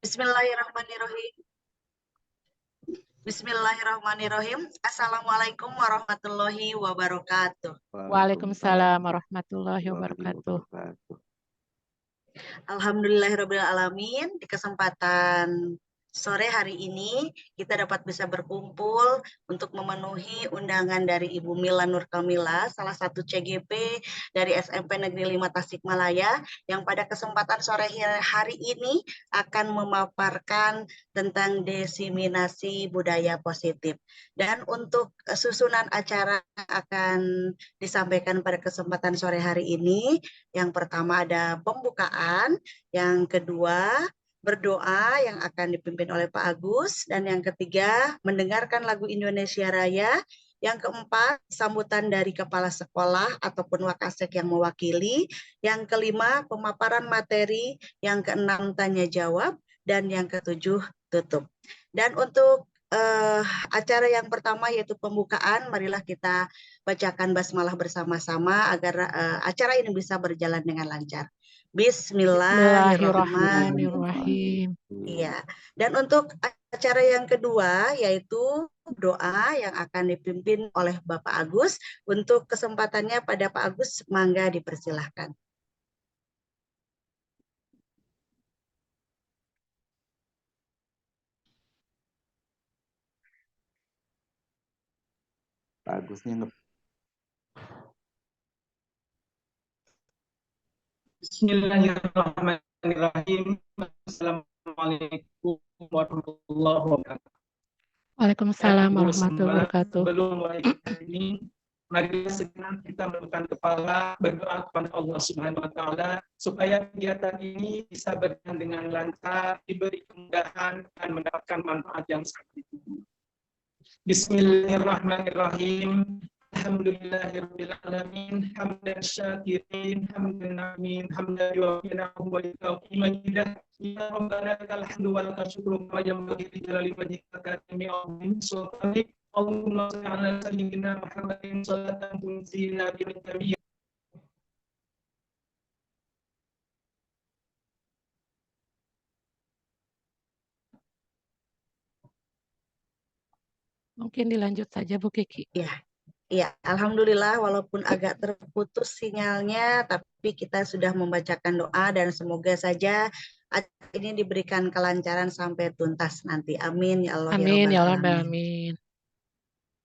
Bismillahirrahmanirrahim. Bismillahirrahmanirrahim. Assalamualaikum warahmatullahi wabarakatuh. Waalaikumsalam warahmatullahi wabarakatuh. Alhamdulillahirabbil alamin. Di kesempatan sore hari ini kita dapat bisa berkumpul untuk memenuhi undangan dari Ibu Mila Nur Kamila, salah satu CGP dari SMP Negeri 5 Tasikmalaya, yang pada kesempatan sore hari ini akan memaparkan tentang diseminasi budaya positif. Dan untuk susunan acara akan disampaikan pada kesempatan sore hari ini. Yang pertama ada pembukaan, yang kedua berdoa yang akan dipimpin oleh Pak Agus, dan yang ketiga mendengarkan lagu Indonesia Raya, yang keempat sambutan dari kepala sekolah ataupun wakasek yang mewakili, yang kelima pemaparan materi, yang keenam tanya jawab, dan yang ketujuh tutup. Dan untuk acara yang pertama yaitu pembukaan, marilah kita bacakan basmalah bersama-sama agar acara ini bisa berjalan dengan lancar. Bismillahirrahmanirrahim. Iya. Dan untuk acara yang kedua yaitu doa yang akan dipimpin oleh Bapak Agus. Untuk kesempatannya pada Pak Agus, mangga dipersilahkan. Pak Agusnya Bismillahirrahmanirrahim. Assalamualaikum warahmatullahi wabarakatuh. Waalaikumsalam warahmatullahi wabarakatuh. Sebelum mulai ini, mari segenap kita menundukkan kepala, berdoa kepada Allah Subhanahu wa Ta'ala supaya kegiatan ini bisa berjalan dengan lancar, diberi kemudahan dan mendapatkan manfaat yang sangat tinggi. Bismillahirrahmanirrahim. Alhamdulillahirabbil alamin, hamdan syakirin, hamdan namin, hamdan yuwaffi'u wa yukafi majidah. Ya Rabbana lakal hamdu wa lakal syukru wa yanbaghi li jalali wajhika karimi azim sultanik. Allahumma shalli ala sayyidina Muhammadin shalatan tunzilna bil jami'. Mungkin dilanjut saja Bu Kiki. Ya, alhamdulillah walaupun agak terputus sinyalnya, tapi kita sudah membacakan doa dan semoga saja ini diberikan kelancaran sampai tuntas nanti. Amin ya Allah. Amin ya Rabbal alamin.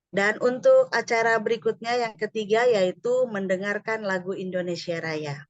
Dan untuk acara berikutnya yang ketiga yaitu mendengarkan lagu Indonesia Raya.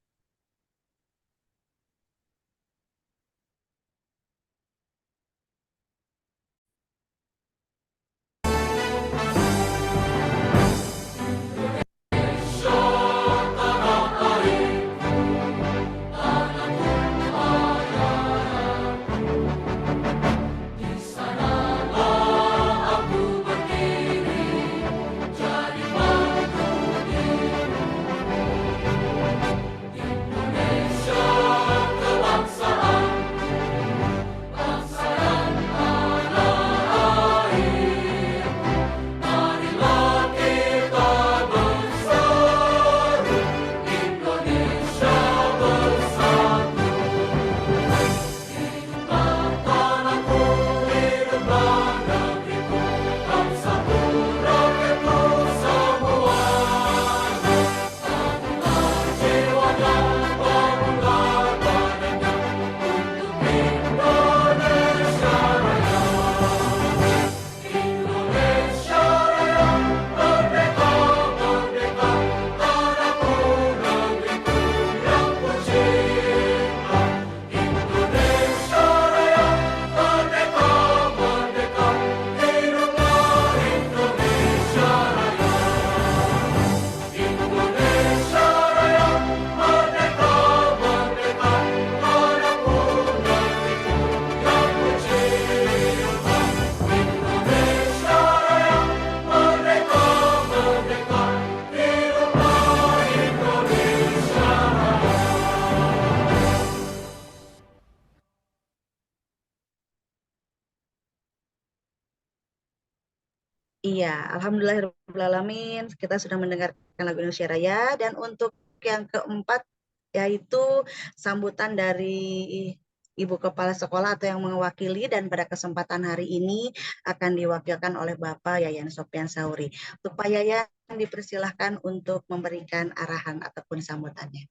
Iya, alhamdulillahirabbil alamin, kita sudah mendengarkan lagu Indonesia Raya. Dan untuk yang keempat yaitu sambutan dari Ibu Kepala Sekolah atau yang mewakili, dan pada kesempatan hari ini akan diwakilkan oleh Bapak Yayan Sopyan Sauri. Untuk Pak Yayan dipersilahkan untuk memberikan arahan ataupun sambutannya.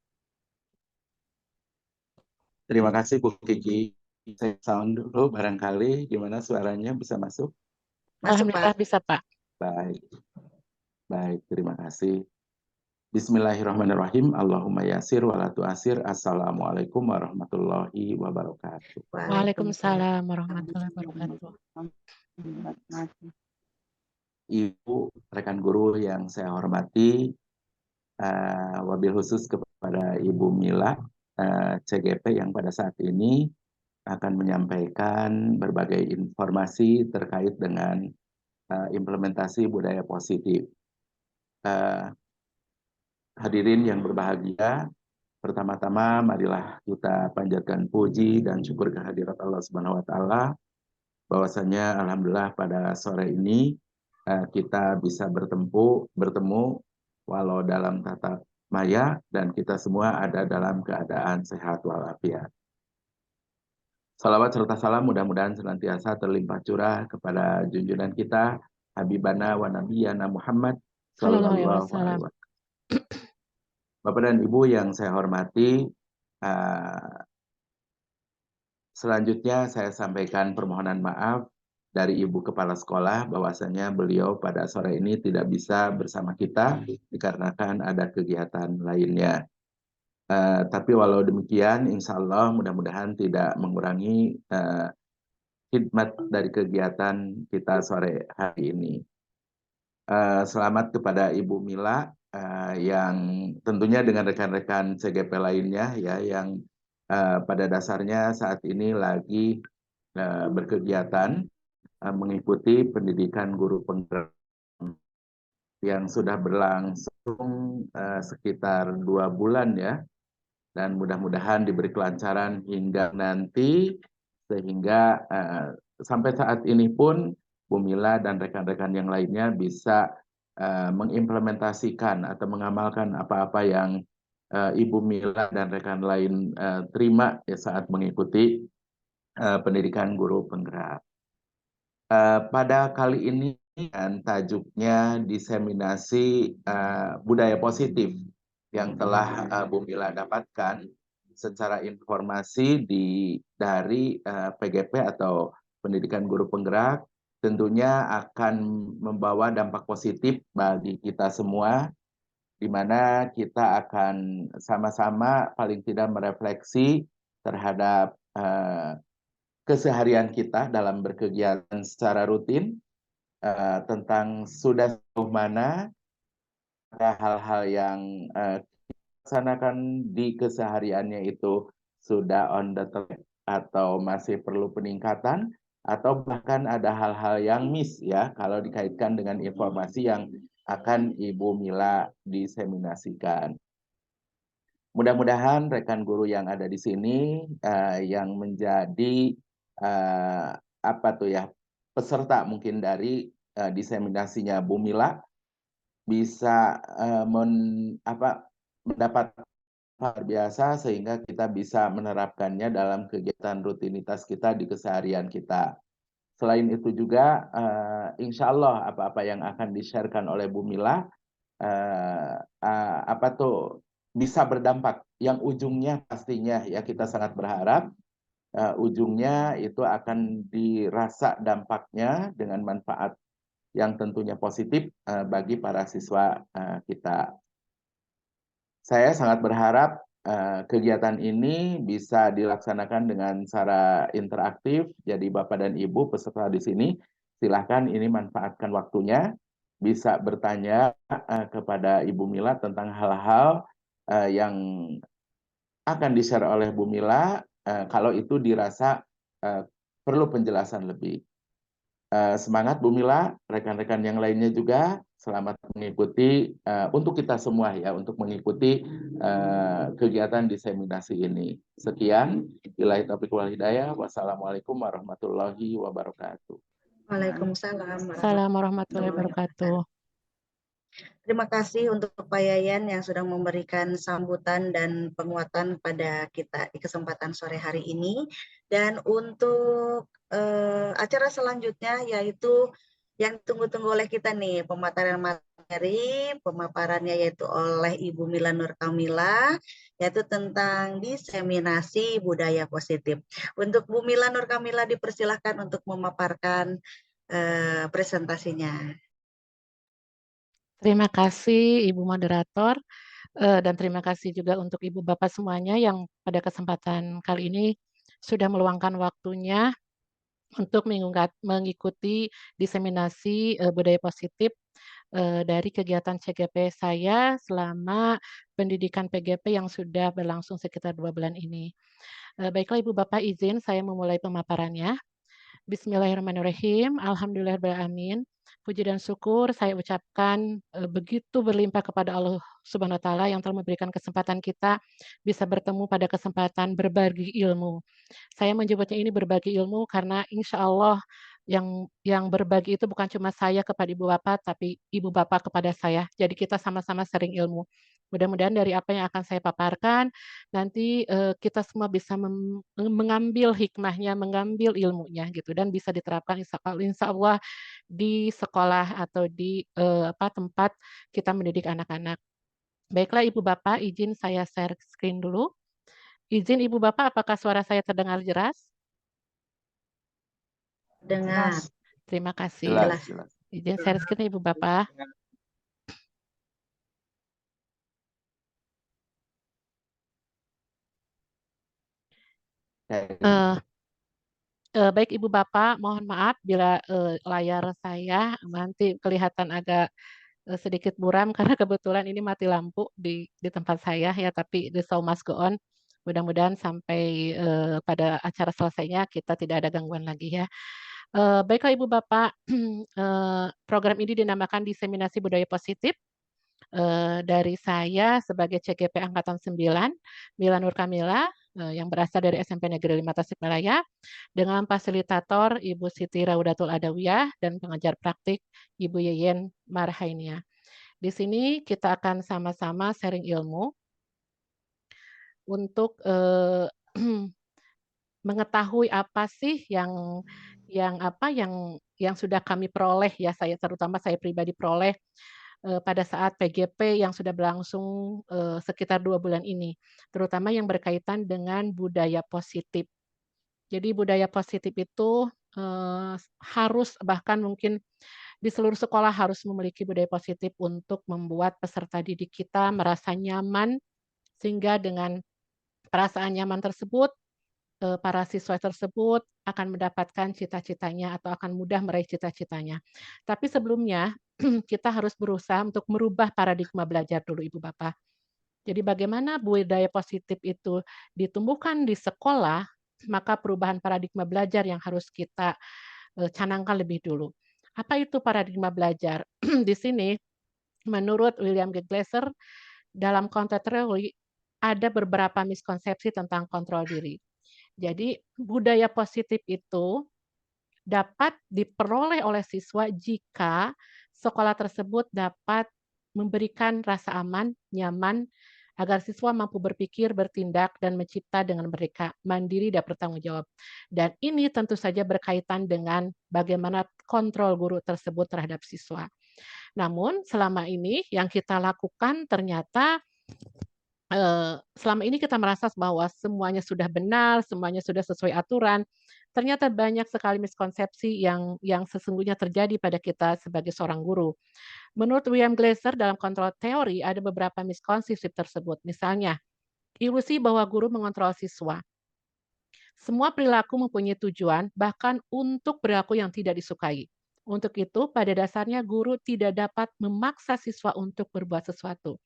Terima kasih Bu Kiki. Saya sound dulu barangkali gimana suaranya bisa masuk? Masuk, Alhamdulillah Pak. bisa, Pak. Baik. Baik, terima kasih. Bismillahirrahmanirrahim. Allahumma yasir wa la tu'asir. Assalamualaikum warahmatullahi wabarakatuh. Waalaikumsalam warahmatullahi wabarakatuh. Ibu, rekan guru yang saya hormati, wabil khusus kepada Ibu Mila, CGP yang pada saat ini akan menyampaikan berbagai informasi terkait dengan implementasi budaya positif. Hadirin yang berbahagia, pertama-tama marilah kita panjatkan puji dan syukur kehadirat Allah Subhanahu wa taala bahwasanya alhamdulillah pada sore ini kita bisa bertemu walau dalam tatap maya dan kita semua ada dalam keadaan sehat walafiat. Salawat serta salam mudah-mudahan senantiasa terlimpah curah kepada junjungan kita Habibana wa Nabiyana Muhammad Sallallahu alaihi sallallahu wasallam. alaihi wasallam. Bapak dan Ibu yang saya hormati, selanjutnya saya sampaikan permohonan maaf dari Ibu Kepala Sekolah bahwasanya beliau pada sore ini tidak bisa bersama kita dikarenakan ada kegiatan lainnya. Tapi walau demikian, insya Allah mudah-mudahan tidak mengurangi khidmat dari kegiatan kita sore hari ini. Selamat kepada Ibu Mila yang tentunya dengan rekan-rekan CGP lainnya ya yang pada dasarnya saat ini lagi berkegiatan mengikuti pendidikan guru penggerak yang sudah berlangsung sekitar 2 bulan ya, dan mudah-mudahan diberi kelancaran hingga nanti sehingga sampai saat ini pun Bu Mila dan rekan-rekan yang lainnya bisa mengimplementasikan atau mengamalkan apa-apa yang Ibu Mila dan rekan lain terima ya, saat mengikuti pendidikan guru penggerak. Pada kali ini tajuknya diseminasi budaya positif yang telah Bu Mila dapatkan secara informasi dari PGP atau Pendidikan Guru Penggerak, tentunya akan membawa dampak positif bagi kita semua, di mana kita akan sama-sama paling tidak merefleksi terhadap keseharian kita dalam berkegiatan secara rutin, tentang sudah sejauh mana ada hal-hal yang laksanakan di kesehariannya itu sudah on the track atau masih perlu peningkatan, atau bahkan ada hal-hal yang miss ya kalau dikaitkan dengan informasi yang akan Ibu Mila diseminasikan. Mudah-mudahan rekan guru yang ada di sini yang menjadi peserta mungkin dari diseminasinya Bu Mila bisa mendapat luar biasa sehingga kita bisa menerapkannya dalam kegiatan rutinitas kita di keseharian kita. Selain itu juga insya Allah apa-apa yang akan di-sharekan oleh Bu Mila bisa berdampak yang ujungnya pastinya ya kita sangat berharap ujungnya itu akan dirasa dampaknya dengan manfaat yang tentunya positif bagi para siswa kita. Saya sangat berharap kegiatan ini bisa dilaksanakan dengan cara interaktif. Jadi Bapak dan Ibu peserta di sini, silahkan ini manfaatkan waktunya, bisa bertanya kepada Ibu Mila tentang hal-hal yang akan di-share oleh Bu Mila, kalau itu dirasa perlu penjelasan lebih. Semangat Bu Mila, rekan-rekan yang lainnya juga selamat mengikuti untuk kita semua ya, untuk mengikuti kegiatan diseminasi ini. Sekian, billahi taufiq wal hidayah. Wassalamualaikum warahmatullahi wabarakatuh. Waalaikumsalam Assalamualaikum warahmatullahi wabarakatuh. Terima kasih untuk Pak Yayan yang sudah memberikan sambutan dan penguatan pada kita di kesempatan sore hari ini. Dan untuk acara selanjutnya yaitu yang tunggu-tunggu oleh kita nih, pemaparan materi, pemaparannya yaitu oleh Ibu Mila Nur Kamila, yaitu tentang diseminasi budaya positif. Untuk Bu Mila Nur Kamila dipersilahkan untuk memaparkan presentasinya. Terima kasih Ibu Moderator, dan terima kasih juga untuk Ibu Bapak semuanya yang pada kesempatan kali ini sudah meluangkan waktunya untuk mengikuti diseminasi budaya positif dari kegiatan CGP saya selama pendidikan PGP yang sudah berlangsung sekitar 2 bulan ini. Baiklah Ibu Bapak, izin saya memulai pemaparannya. Bismillahirrahmanirrahim. Alhamdulillahirrahmanirrahim. Puji dan syukur saya ucapkan begitu berlimpah kepada Allah Subhanahu wa taala yang telah memberikan kesempatan kita bisa bertemu pada kesempatan berbagi ilmu. Saya menyebutnya ini berbagi ilmu karena insya Allah yang berbagi itu bukan cuma saya kepada Ibu Bapak, tapi Ibu Bapak kepada saya. Jadi kita sama-sama sharing ilmu. Mudah-mudahan dari apa yang akan saya paparkan, nanti kita semua bisa mengambil hikmahnya, mengambil ilmunya gitu, dan bisa diterapkan insya Allah di sekolah atau di tempat kita mendidik anak-anak. Baiklah Ibu Bapak, izin saya share screen dulu. Izin Ibu Bapak, apakah suara saya terdengar jelas? Dengar. Terima kasih. Jelas, jelas. Izin share screen Ibu Bapak. Baik Ibu Bapak, mohon maaf bila layar saya nanti kelihatan agak sedikit buram karena kebetulan ini mati lampu di tempat saya ya, tapi the show must go on. Mudah-mudahan sampai pada acara selesainya kita tidak ada gangguan lagi ya. Baiklah Ibu Bapak, program ini dinamakan Diseminasi Budaya Positif. Dari saya sebagai CGP Angkatan 9, Mila Nur Kamila, yang berasal dari SMP Negeri 5 Tasikmalaya, dengan fasilitator Ibu Siti Raudatul Adawiyah dan pengajar praktik Ibu Yeyen Marhainia. Di sini kita akan sama-sama sharing ilmu untuk mengetahui apa sih yang sudah kami peroleh ya, terutama saya pribadi peroleh pada saat PGP yang sudah berlangsung sekitar 2 bulan ini, terutama yang berkaitan dengan budaya positif. Jadi budaya positif itu harus, bahkan mungkin di seluruh sekolah harus memiliki budaya positif untuk membuat peserta didik kita merasa nyaman, sehingga dengan perasaan nyaman tersebut para siswa tersebut akan mendapatkan cita-citanya atau akan mudah meraih cita-citanya. Tapi sebelumnya kita harus berusaha untuk merubah paradigma belajar dulu Ibu Bapak. Jadi bagaimana budaya positif itu ditumbuhkan di sekolah, maka perubahan paradigma belajar yang harus kita canangkan lebih dulu. Apa itu paradigma belajar? Di sini menurut William G. Glasser dalam konteks teori ada beberapa miskonsepsi tentang kontrol diri. Jadi budaya positif itu dapat diperoleh oleh siswa jika sekolah tersebut dapat memberikan rasa aman, nyaman, agar siswa mampu berpikir, bertindak, dan mencipta dengan mereka mandiri dan bertanggung jawab. Dan ini tentu saja berkaitan dengan bagaimana kontrol guru tersebut terhadap siswa. Namun selama ini yang kita lakukan ternyata selama ini kita merasa bahwa semuanya sudah benar, semuanya sudah sesuai aturan. Ternyata banyak sekali miskonsepsi yang sesungguhnya terjadi pada kita sebagai seorang guru. Menurut William Glasser dalam kontrol teori ada beberapa miskonsepsi tersebut. Misalnya, ilusi bahwa guru mengontrol siswa. Semua perilaku mempunyai tujuan, bahkan untuk perilaku yang tidak disukai. Untuk itu, pada dasarnya guru tidak dapat memaksa siswa untuk berbuat sesuatu.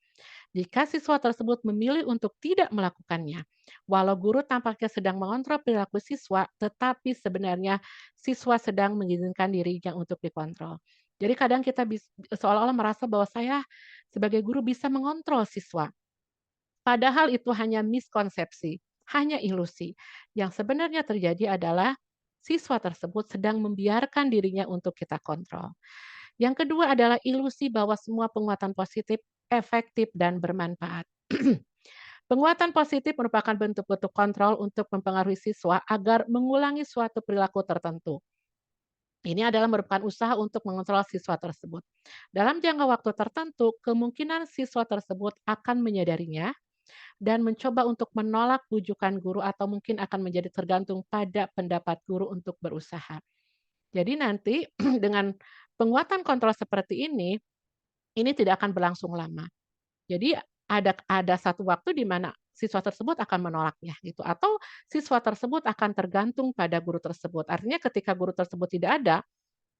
Jika siswa tersebut memilih untuk tidak melakukannya, walau guru tampaknya sedang mengontrol perilaku siswa, tetapi sebenarnya siswa sedang mengizinkan dirinya untuk dikontrol. Jadi kadang kita seolah-olah merasa bahwa saya sebagai guru bisa mengontrol siswa. Padahal itu hanya miskonsepsi, hanya ilusi. Yang sebenarnya terjadi adalah siswa tersebut sedang membiarkan dirinya untuk kita kontrol. Yang kedua adalah ilusi bahwa semua penguatan positif efektif dan bermanfaat. Penguatan positif merupakan bentuk-bentuk kontrol untuk mempengaruhi siswa agar mengulangi suatu perilaku tertentu. Ini adalah merupakan usaha untuk mengontrol siswa tersebut. Dalam jangka waktu tertentu, kemungkinan siswa tersebut akan menyadarinya dan mencoba untuk menolak bujukan guru atau mungkin akan menjadi tergantung pada pendapat guru untuk berusaha. Jadi nanti dengan penguatan kontrol seperti ini tidak akan berlangsung lama. Jadi ada satu waktu di mana siswa tersebut akan menolaknya gitu atau siswa tersebut akan tergantung pada guru tersebut. Artinya ketika guru tersebut tidak ada,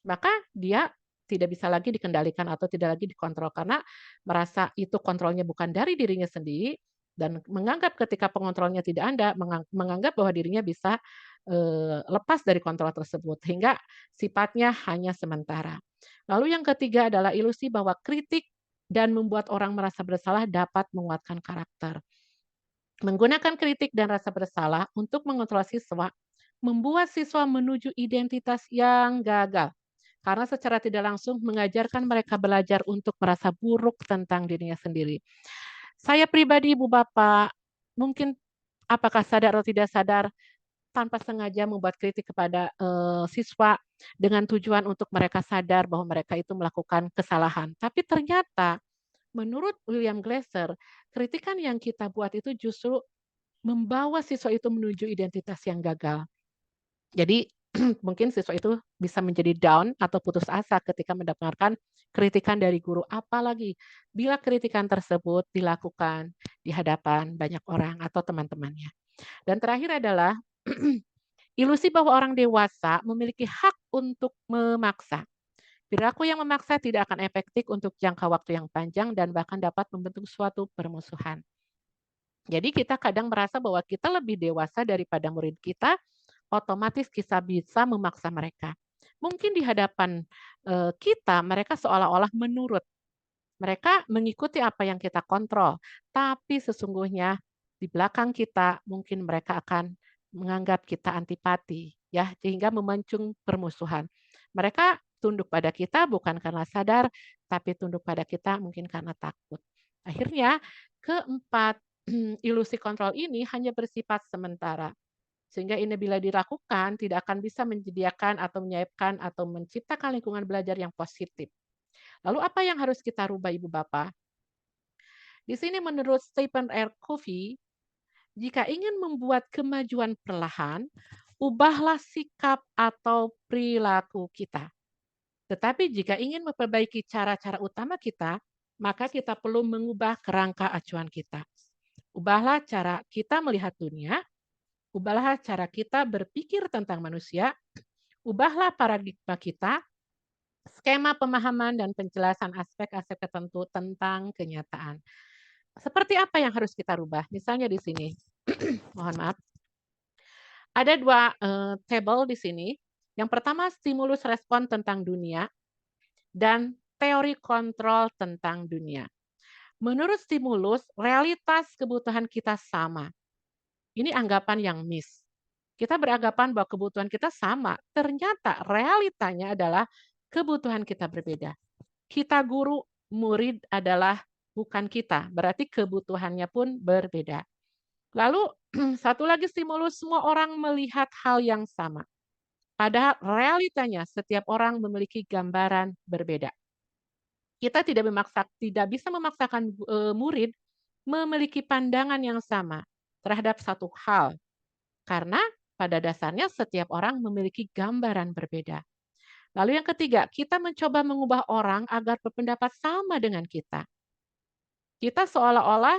maka dia tidak bisa lagi dikendalikan atau tidak lagi dikontrol karena merasa itu kontrolnya bukan dari dirinya sendiri dan menganggap ketika pengontrolnya tidak ada, menganggap bahwa dirinya bisa lepas dari kontrol tersebut hingga sifatnya hanya sementara. Lalu yang ketiga adalah ilusi bahwa kritik dan membuat orang merasa bersalah dapat menguatkan karakter. Menggunakan kritik dan rasa bersalah untuk mengontrol siswa membuat siswa menuju identitas yang gagal karena secara tidak langsung mengajarkan mereka belajar untuk merasa buruk tentang dirinya sendiri. Saya pribadi, Ibu Bapak, mungkin apakah sadar atau tidak sadar, tanpa sengaja membuat kritik kepada siswa dengan tujuan untuk mereka sadar bahwa mereka itu melakukan kesalahan. Tapi ternyata menurut William Glasser, kritikan yang kita buat itu justru membawa siswa itu menuju identitas yang gagal. Jadi mungkin siswa itu bisa menjadi down atau putus asa ketika mendengarkan kritikan dari guru. Apalagi bila kritikan tersebut dilakukan di hadapan banyak orang atau teman-temannya. Dan terakhir adalah ilusi bahwa orang dewasa memiliki hak untuk memaksa. Perilaku yang memaksa tidak akan efektif untuk jangka waktu yang panjang dan bahkan dapat membentuk suatu permusuhan. Jadi kita kadang merasa bahwa kita lebih dewasa daripada murid kita, otomatis kita bisa memaksa mereka. Mungkin di hadapan kita, mereka seolah-olah menurut. Mereka mengikuti apa yang kita kontrol, tapi sesungguhnya di belakang kita mungkin mereka akan menganggap kita antipati, ya, sehingga memancung permusuhan. Mereka tunduk pada kita bukan karena sadar, tapi tunduk pada kita mungkin karena takut. Akhirnya, keempat ilusi kontrol ini hanya bersifat sementara. Sehingga ini bila dilakukan tidak akan bisa menyediakan atau menyiapkan atau menciptakan lingkungan belajar yang positif. Lalu apa yang harus kita rubah Ibu Bapak? Di sini menurut Stephen R. Covey, jika ingin membuat kemajuan perlahan, ubahlah sikap atau perilaku kita. Tetapi jika ingin memperbaiki cara-cara utama kita, maka kita perlu mengubah kerangka acuan kita. Ubahlah cara kita melihat dunia, ubahlah cara kita berpikir tentang manusia, ubahlah paradigma kita, skema pemahaman dan penjelasan aspek-aspek tertentu tentang kenyataan. Seperti apa yang harus kita rubah? Misalnya di sini, mohon maaf. Ada dua table di sini. Yang pertama stimulus respon tentang dunia dan teori kontrol tentang dunia. Menurut stimulus, realitas kebutuhan kita sama. Ini anggapan yang miss. Kita beranggapan bahwa kebutuhan kita sama. Ternyata realitanya adalah kebutuhan kita berbeda. Kita guru, murid adalah bukan kita. Berarti kebutuhannya pun berbeda. Lalu satu lagi stimulus, semua orang melihat hal yang sama. Padahal realitanya setiap orang memiliki gambaran berbeda. Kita tidak bisa memaksakan murid memiliki pandangan yang sama terhadap satu hal. Karena pada dasarnya setiap orang memiliki gambaran berbeda. Lalu yang ketiga, kita mencoba mengubah orang agar berpendapat sama dengan kita. Kita seolah-olah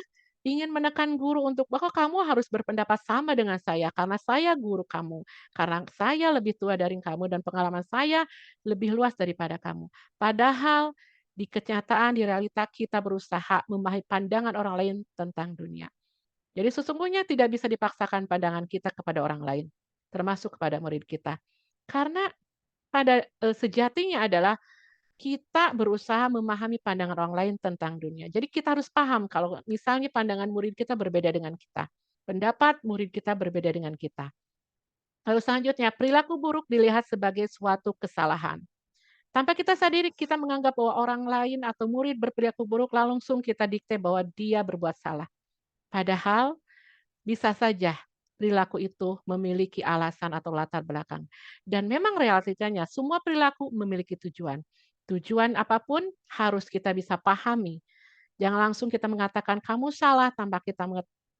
ingin menekan guru untuk bahwa kamu harus berpendapat sama dengan saya karena saya guru kamu, karena saya lebih tua dari kamu dan pengalaman saya lebih luas daripada kamu. Padahal di kenyataan, di realita kita berusaha memahami pandangan orang lain tentang dunia. Jadi sesungguhnya tidak bisa dipaksakan pandangan kita kepada orang lain, termasuk kepada murid kita. Karena pada sejatinya adalah kita berusaha memahami pandangan orang lain tentang dunia. Jadi kita harus paham kalau misalnya pandangan murid kita berbeda dengan kita. Pendapat murid kita berbeda dengan kita. Lalu selanjutnya, perilaku buruk dilihat sebagai suatu kesalahan. Tanpa kita sadari, kita menganggap bahwa orang lain atau murid berperilaku buruk, langsung kita dikte bahwa dia berbuat salah. Padahal bisa saja perilaku itu memiliki alasan atau latar belakang. Dan memang realitanya semua perilaku memiliki tujuan. Tujuan apapun harus kita bisa pahami. Jangan langsung kita mengatakan kamu salah tanpa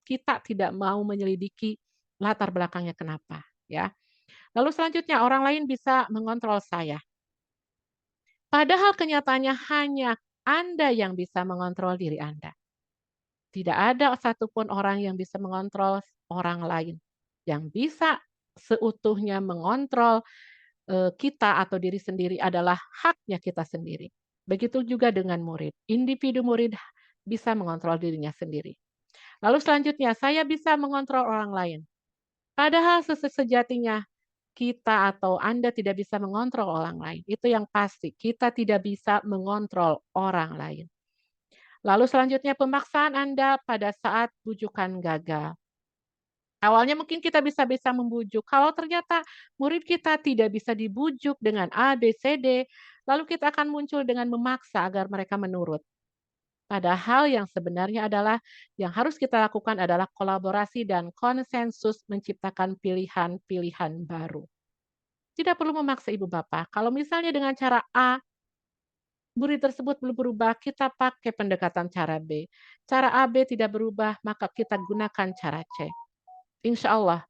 kita tidak mau menyelidiki latar belakangnya kenapa, ya. Lalu selanjutnya orang lain bisa mengontrol saya. Padahal kenyataannya hanya Anda yang bisa mengontrol diri Anda. Tidak ada satupun orang yang bisa mengontrol orang lain. Yang bisa seutuhnya mengontrol kita atau diri sendiri adalah haknya kita sendiri. Begitu juga dengan murid. Individu murid bisa mengontrol dirinya sendiri. Lalu selanjutnya, saya bisa mengontrol orang lain. Padahal sejatinya kita atau Anda tidak bisa mengontrol orang lain. Itu yang pasti, kita tidak bisa mengontrol orang lain. Lalu selanjutnya pemaksaan Anda pada saat bujukan gagal. Awalnya mungkin kita bisa membujuk, kalau ternyata murid kita tidak bisa dibujuk dengan A, B, C, D, lalu kita akan muncul dengan memaksa agar mereka menurut. Padahal yang sebenarnya adalah yang harus kita lakukan adalah kolaborasi dan konsensus menciptakan pilihan-pilihan baru. Tidak perlu memaksa ibu bapak. Kalau misalnya dengan cara A, murid tersebut belum berubah, kita pakai pendekatan cara B. Cara A, B tidak berubah, maka kita gunakan cara C. Insya Allah,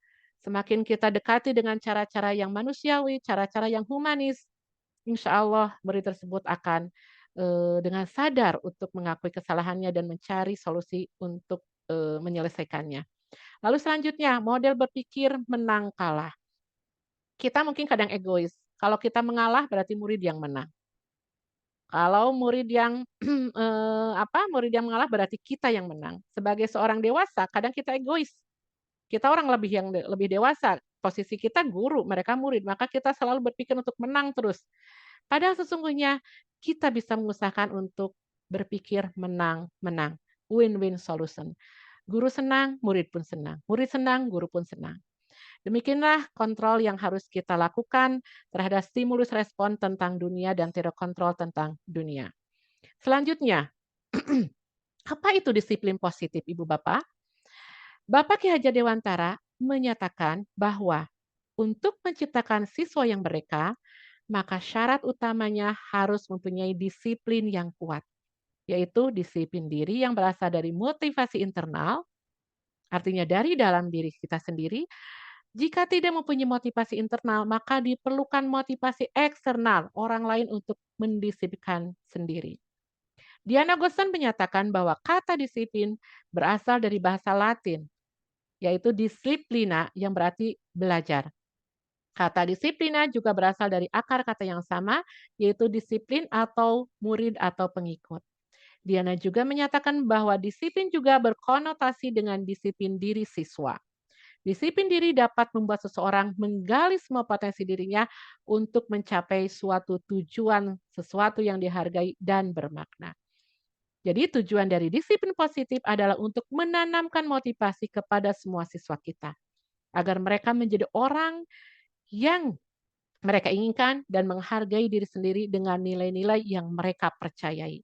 semakin kita dekati dengan cara-cara yang manusiawi, cara-cara yang humanis, insya Allah murid tersebut akan dengan sadar untuk mengakui kesalahannya dan mencari solusi untuk menyelesaikannya. Lalu selanjutnya, model berpikir menang kalah. Kita mungkin kadang egois. Kalau kita mengalah berarti murid yang menang. Kalau murid yang murid yang mengalah berarti kita yang menang. Sebagai seorang dewasa, kadang kita egois. Kita orang lebih dewasa, posisi kita guru, mereka murid, maka kita selalu berpikir untuk menang terus. Padahal sesungguhnya kita bisa mengusahakan untuk berpikir menang-menang, win-win solution. Guru senang, murid pun senang. Murid senang, guru pun senang. Demikianlah kontrol yang harus kita lakukan terhadap stimulus respon tentang dunia dan tidak kontrol tentang dunia. Selanjutnya, apa itu disiplin positif, Ibu Bapak? Bapak Ki Hajar Dewantara menyatakan bahwa untuk menciptakan siswa yang mereka, maka syarat utamanya harus mempunyai disiplin yang kuat, yaitu disiplin diri yang berasal dari motivasi internal, artinya dari dalam diri kita sendiri. Jika tidak mempunyai motivasi internal, maka diperlukan motivasi eksternal, orang lain untuk mendisiplinkan sendiri. Diana Gostan menyatakan bahwa kata disiplin berasal dari bahasa Latin, yaitu disiplina yang berarti belajar. Kata disiplina juga berasal dari akar kata yang sama, yaitu disiplin atau murid atau pengikut. Diana juga menyatakan bahwa disiplin juga berkonotasi dengan disiplin diri siswa. Disiplin diri dapat membuat seseorang menggali semua potensi dirinya untuk mencapai suatu tujuan, sesuatu yang dihargai dan bermakna. Jadi tujuan dari disiplin positif adalah untuk menanamkan motivasi kepada semua siswa kita, agar mereka menjadi orang yang mereka inginkan dan menghargai diri sendiri dengan nilai-nilai yang mereka percayai.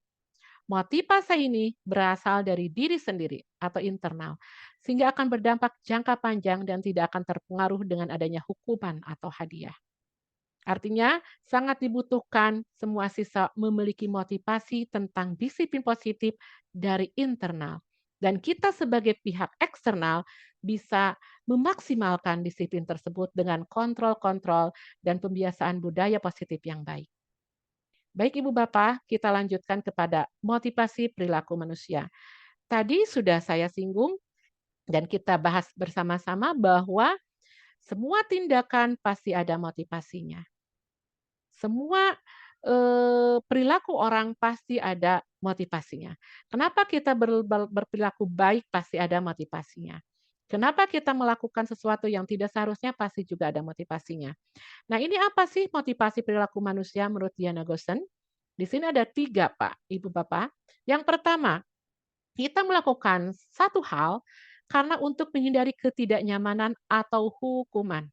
Motivasi ini berasal dari diri sendiri atau internal, sehingga akan berdampak jangka panjang dan tidak akan terpengaruh dengan adanya hukuman atau hadiah. Artinya, sangat dibutuhkan semua siswa memiliki motivasi tentang disiplin positif dari internal. Dan kita sebagai pihak eksternal bisa memaksimalkan disiplin tersebut dengan kontrol-kontrol dan pembiasaan budaya positif yang baik. Baik Ibu Bapak, kita lanjutkan kepada motivasi perilaku manusia. Tadi sudah saya singgung dan kita bahas bersama-sama bahwa semua tindakan pasti ada motivasinya. Semua perilaku orang pasti ada motivasinya. Kenapa kita berperilaku baik pasti ada motivasinya. Kenapa kita melakukan sesuatu yang tidak seharusnya pasti juga ada motivasinya. Nah ini apa sih motivasi perilaku manusia menurut Diana Gostan? Di sini ada 3 Pak, Ibu Bapak. Yang pertama, kita melakukan satu hal karena untuk menghindari ketidaknyamanan atau hukuman.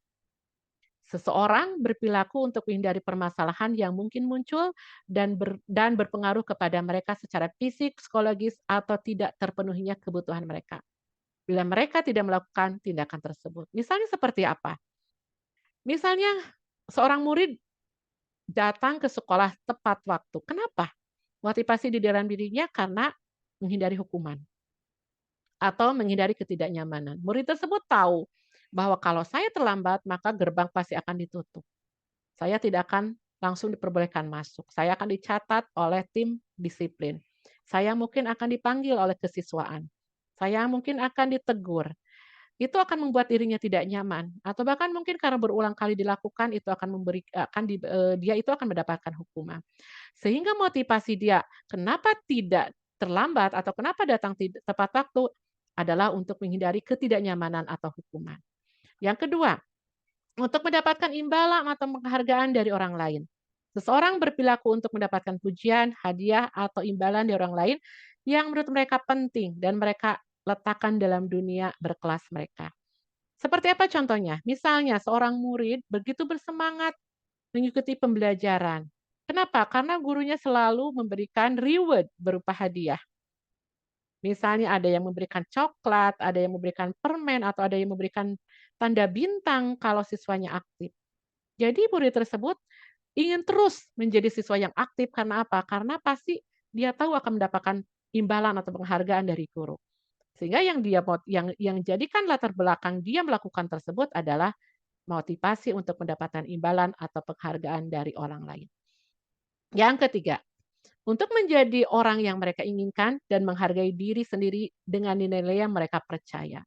Seseorang berperilaku untuk menghindari permasalahan yang mungkin muncul dan berpengaruh kepada mereka secara fisik, psikologis, atau tidak terpenuhinya kebutuhan mereka. Bila mereka tidak melakukan tindakan tersebut. Misalnya seperti apa? Misalnya seorang murid datang ke sekolah tepat waktu. Kenapa? Motivasi di dalam dirinya karena menghindari hukuman atau menghindari ketidaknyamanan. Murid tersebut tahu bahwa kalau saya terlambat, maka gerbang pasti akan ditutup. Saya tidak akan langsung diperbolehkan masuk. Saya akan dicatat oleh tim disiplin. Saya mungkin akan dipanggil oleh kesiswaan. Saya mungkin akan ditegur. Itu akan membuat dirinya tidak nyaman atau bahkan mungkin karena berulang kali dilakukan itu dia itu akan mendapatkan hukuman. Sehingga motivasi dia kenapa tidak terlambat atau kenapa datang tepat waktu adalah untuk menghindari ketidaknyamanan atau hukuman. Yang kedua, untuk mendapatkan imbalan atau penghargaan dari orang lain. Seseorang berperilaku untuk mendapatkan pujian, hadiah, atau imbalan dari orang lain yang menurut mereka penting dan mereka letakkan dalam dunia berkelas mereka. Seperti apa contohnya? Misalnya seorang murid begitu bersemangat mengikuti pembelajaran. Kenapa? Karena gurunya selalu memberikan reward berupa hadiah. Misalnya ada yang memberikan coklat, ada yang memberikan permen, atau ada yang memberikan tanda bintang kalau siswanya aktif. Jadi murid tersebut ingin terus menjadi siswa yang aktif karena apa? Karena pasti dia tahu akan mendapatkan imbalan atau penghargaan dari guru. Sehingga yang jadikan latar belakang dia melakukan tersebut adalah motivasi untuk mendapatkan imbalan atau penghargaan dari orang lain. Yang ketiga, untuk menjadi orang yang mereka inginkan dan menghargai diri sendiri dengan nilai-nilai yang mereka percaya.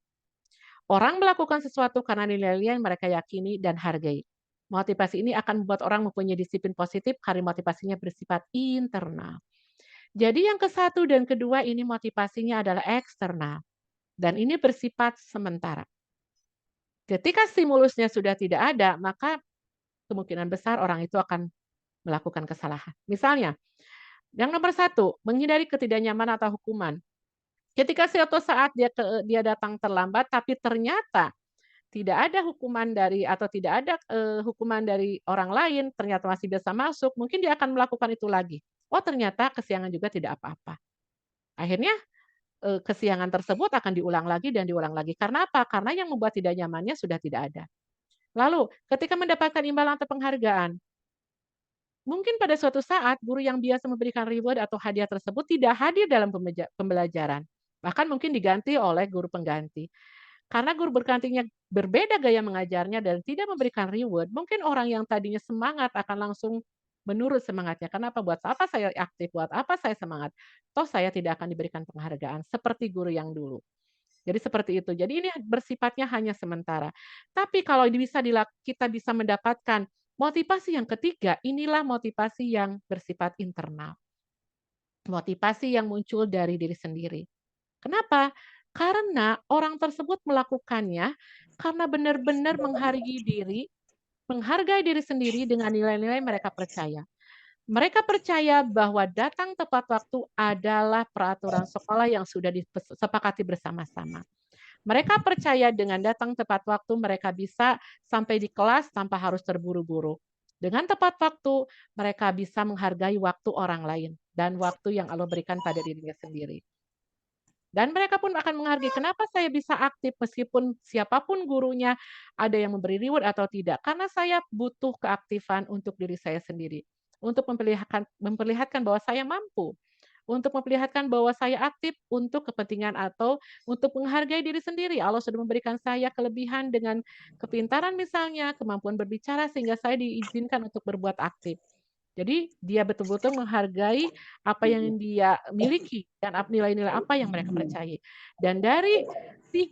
Orang melakukan sesuatu karena nilai-nilai yang mereka yakini dan hargai. Motivasi ini akan membuat orang mempunyai disiplin positif karena motivasinya bersifat internal. Jadi yang ke-1 dan kedua ini motivasinya adalah eksternal. Dan ini bersifat sementara. Ketika stimulusnya sudah tidak ada, maka kemungkinan besar orang itu akan melakukan kesalahan. Misalnya, yang nomor 1, menghindari ketidaknyamanan atau hukuman. Ketika suatu saat dia datang terlambat, tapi ternyata tidak ada hukuman hukuman dari orang lain, ternyata masih bisa masuk, mungkin dia akan melakukan itu lagi. Oh ternyata kesiangan juga tidak apa-apa. Akhirnya kesiangan tersebut akan diulang lagi dan diulang lagi. Karena apa? Karena yang membuat tidak nyamannya sudah tidak ada. Lalu ketika mendapatkan imbalan atau penghargaan, mungkin pada suatu saat guru yang biasa memberikan reward atau hadiah tersebut tidak hadir dalam pembelajaran. Bahkan mungkin diganti oleh guru pengganti. Karena guru bergantinya berbeda gaya mengajarnya dan tidak memberikan reward, mungkin orang yang tadinya semangat akan langsung menurut semangatnya. Kenapa? Buat apa saya aktif? Buat apa saya semangat? Toh saya tidak akan diberikan penghargaan seperti guru yang dulu. Jadi seperti itu. Jadi ini bersifatnya hanya sementara. Tapi kalau kita bisa mendapatkan motivasi yang ketiga, inilah motivasi yang bersifat internal. Motivasi yang muncul dari diri sendiri. Kenapa? Karena orang tersebut melakukannya karena benar-benar menghargai diri sendiri dengan nilai-nilai mereka percaya. Mereka percaya bahwa datang tepat waktu adalah peraturan sekolah yang sudah disepakati bersama-sama. Mereka percaya dengan datang tepat waktu mereka bisa sampai di kelas tanpa harus terburu-buru. Dengan tepat waktu, mereka bisa menghargai waktu orang lain dan waktu yang Allah berikan pada dirinya sendiri. Dan mereka pun akan menghargai kenapa saya bisa aktif meskipun siapapun gurunya ada yang memberi reward atau tidak. Karena saya butuh keaktifan untuk diri saya sendiri. Untuk memperlihatkan bahwa saya mampu. Untuk memperlihatkan bahwa saya aktif untuk kepentingan atau untuk menghargai diri sendiri. Allah sudah memberikan saya kelebihan dengan kepintaran misalnya, kemampuan berbicara sehingga saya diizinkan untuk berbuat aktif. Jadi dia betul-betul menghargai apa yang dia miliki dan nilai-nilai apa yang mereka percayai. Dan dari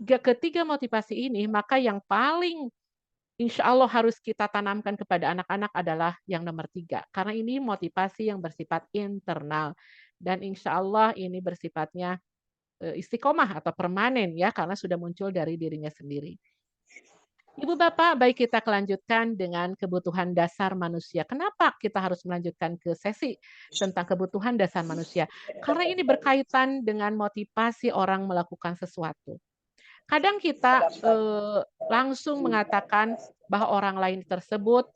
ketiga motivasi ini, maka yang paling insya Allah harus kita tanamkan kepada anak-anak adalah yang nomor 3. Karena ini motivasi yang bersifat internal. Dan insya Allah ini bersifatnya istiqomah atau permanen ya, karena sudah muncul dari dirinya sendiri. Ibu Bapak, baik kita kelanjutkan dengan kebutuhan dasar manusia. Kenapa kita harus melanjutkan ke sesi tentang kebutuhan dasar manusia? Karena ini berkaitan dengan motivasi orang melakukan sesuatu. Kadang kita langsung mengatakan bahwa orang lain tersebut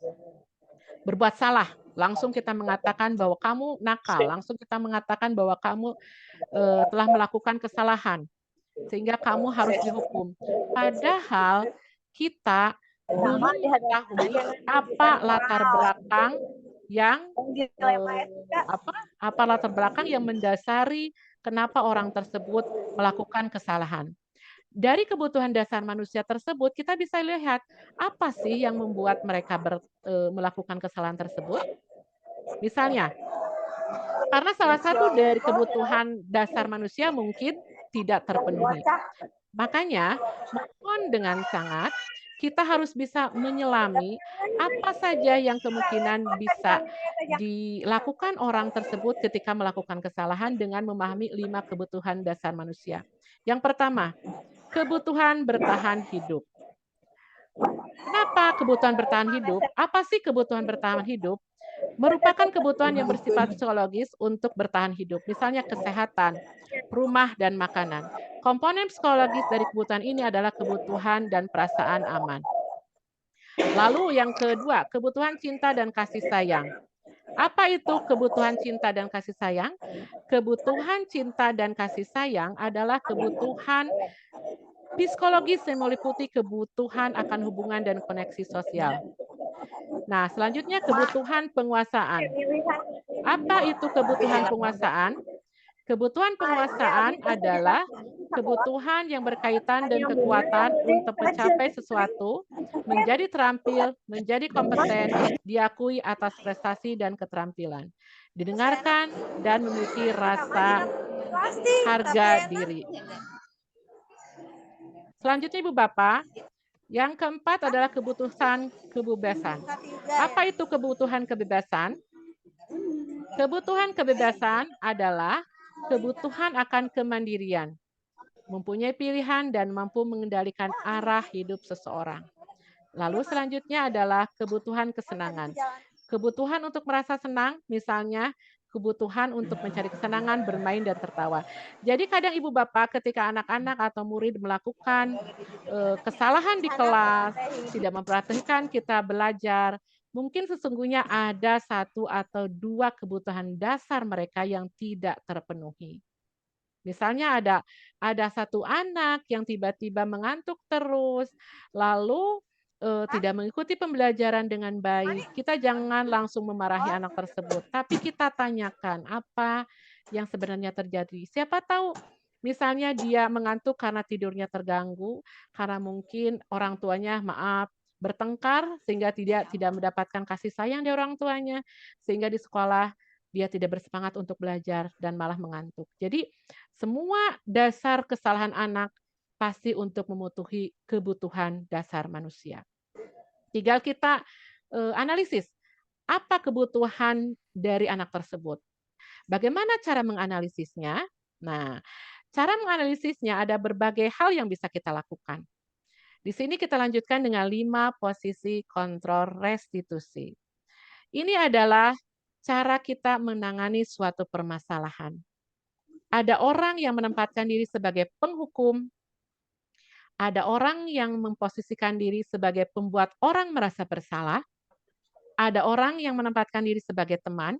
berbuat salah. Langsung kita mengatakan bahwa kamu nakal. Langsung kita mengatakan bahwa kamu telah melakukan kesalahan. Sehingga kamu harus dihukum. Padahal kita belum mengetahui apa latar belakang yang apa latar belakang yang mendasari kenapa orang tersebut melakukan kesalahan. Dari kebutuhan dasar manusia tersebut, kita bisa lihat apa sih yang membuat mereka melakukan kesalahan tersebut. Misalnya, karena salah satu dari kebutuhan dasar manusia mungkin tidak terpenuhi. Makanya, mohon dengan sangat, kita harus bisa menyelami apa saja yang kemungkinan bisa dilakukan orang tersebut ketika melakukan kesalahan dengan memahami 5 kebutuhan dasar manusia. Yang pertama, kebutuhan bertahan hidup. Kenapa kebutuhan bertahan hidup? Apa sih kebutuhan bertahan hidup? Merupakan kebutuhan yang bersifat psikologis untuk bertahan hidup. Misalnya kesehatan, rumah, dan makanan. Komponen psikologis dari kebutuhan ini adalah kebutuhan dan perasaan aman. Lalu yang kedua, kebutuhan cinta dan kasih sayang. Apa itu kebutuhan cinta dan kasih sayang? Kebutuhan cinta dan kasih sayang adalah kebutuhan psikologis yang meliputi kebutuhan akan hubungan dan koneksi sosial. Nah, selanjutnya kebutuhan penguasaan. Apa itu kebutuhan penguasaan? Kebutuhan penguasaan adalah kebutuhan yang berkaitan dengan kekuatan untuk mencapai sesuatu, menjadi terampil, menjadi kompeten, diakui atas prestasi dan keterampilan, didengarkan, dan memiliki rasa harga diri. Selanjutnya Ibu Bapak, yang keempat adalah kebutuhan kebebasan. Apa itu kebutuhan kebebasan? Kebutuhan kebebasan adalah kebutuhan akan kemandirian, mempunyai pilihan dan mampu mengendalikan arah hidup seseorang. Lalu selanjutnya adalah kebutuhan kesenangan. Kebutuhan untuk merasa senang, misalnya kebutuhan untuk mencari kesenangan, bermain, dan tertawa. Jadi kadang Ibu Bapak ketika anak-anak atau murid melakukan kesalahan di kelas, tidak memperhatikan kita belajar, mungkin sesungguhnya ada 1 atau 2 kebutuhan dasar mereka yang tidak terpenuhi. Misalnya ada 1 anak yang tiba-tiba mengantuk terus, lalu tidak mengikuti pembelajaran dengan baik. Kita jangan langsung memarahi anak tersebut, tapi kita tanyakan apa yang sebenarnya terjadi. Siapa tahu misalnya dia mengantuk karena tidurnya terganggu, karena mungkin orang tuanya bertengkar sehingga tidak mendapatkan kasih sayang dari orang tuanya, sehingga di sekolah dia tidak bersemangat untuk belajar dan malah mengantuk. Jadi semua dasar kesalahan anak pasti untuk memenuhi kebutuhan dasar manusia. Tinggal kita analisis apa kebutuhan dari anak tersebut. Bagaimana cara menganalisisnya? Nah, cara menganalisisnya ada berbagai hal yang bisa kita lakukan. Di sini kita lanjutkan dengan 5 posisi kontrol restitusi. Ini adalah cara kita menangani suatu permasalahan. Ada orang yang menempatkan diri sebagai penghukum, ada orang yang memposisikan diri sebagai pembuat orang merasa bersalah, ada orang yang menempatkan diri sebagai teman,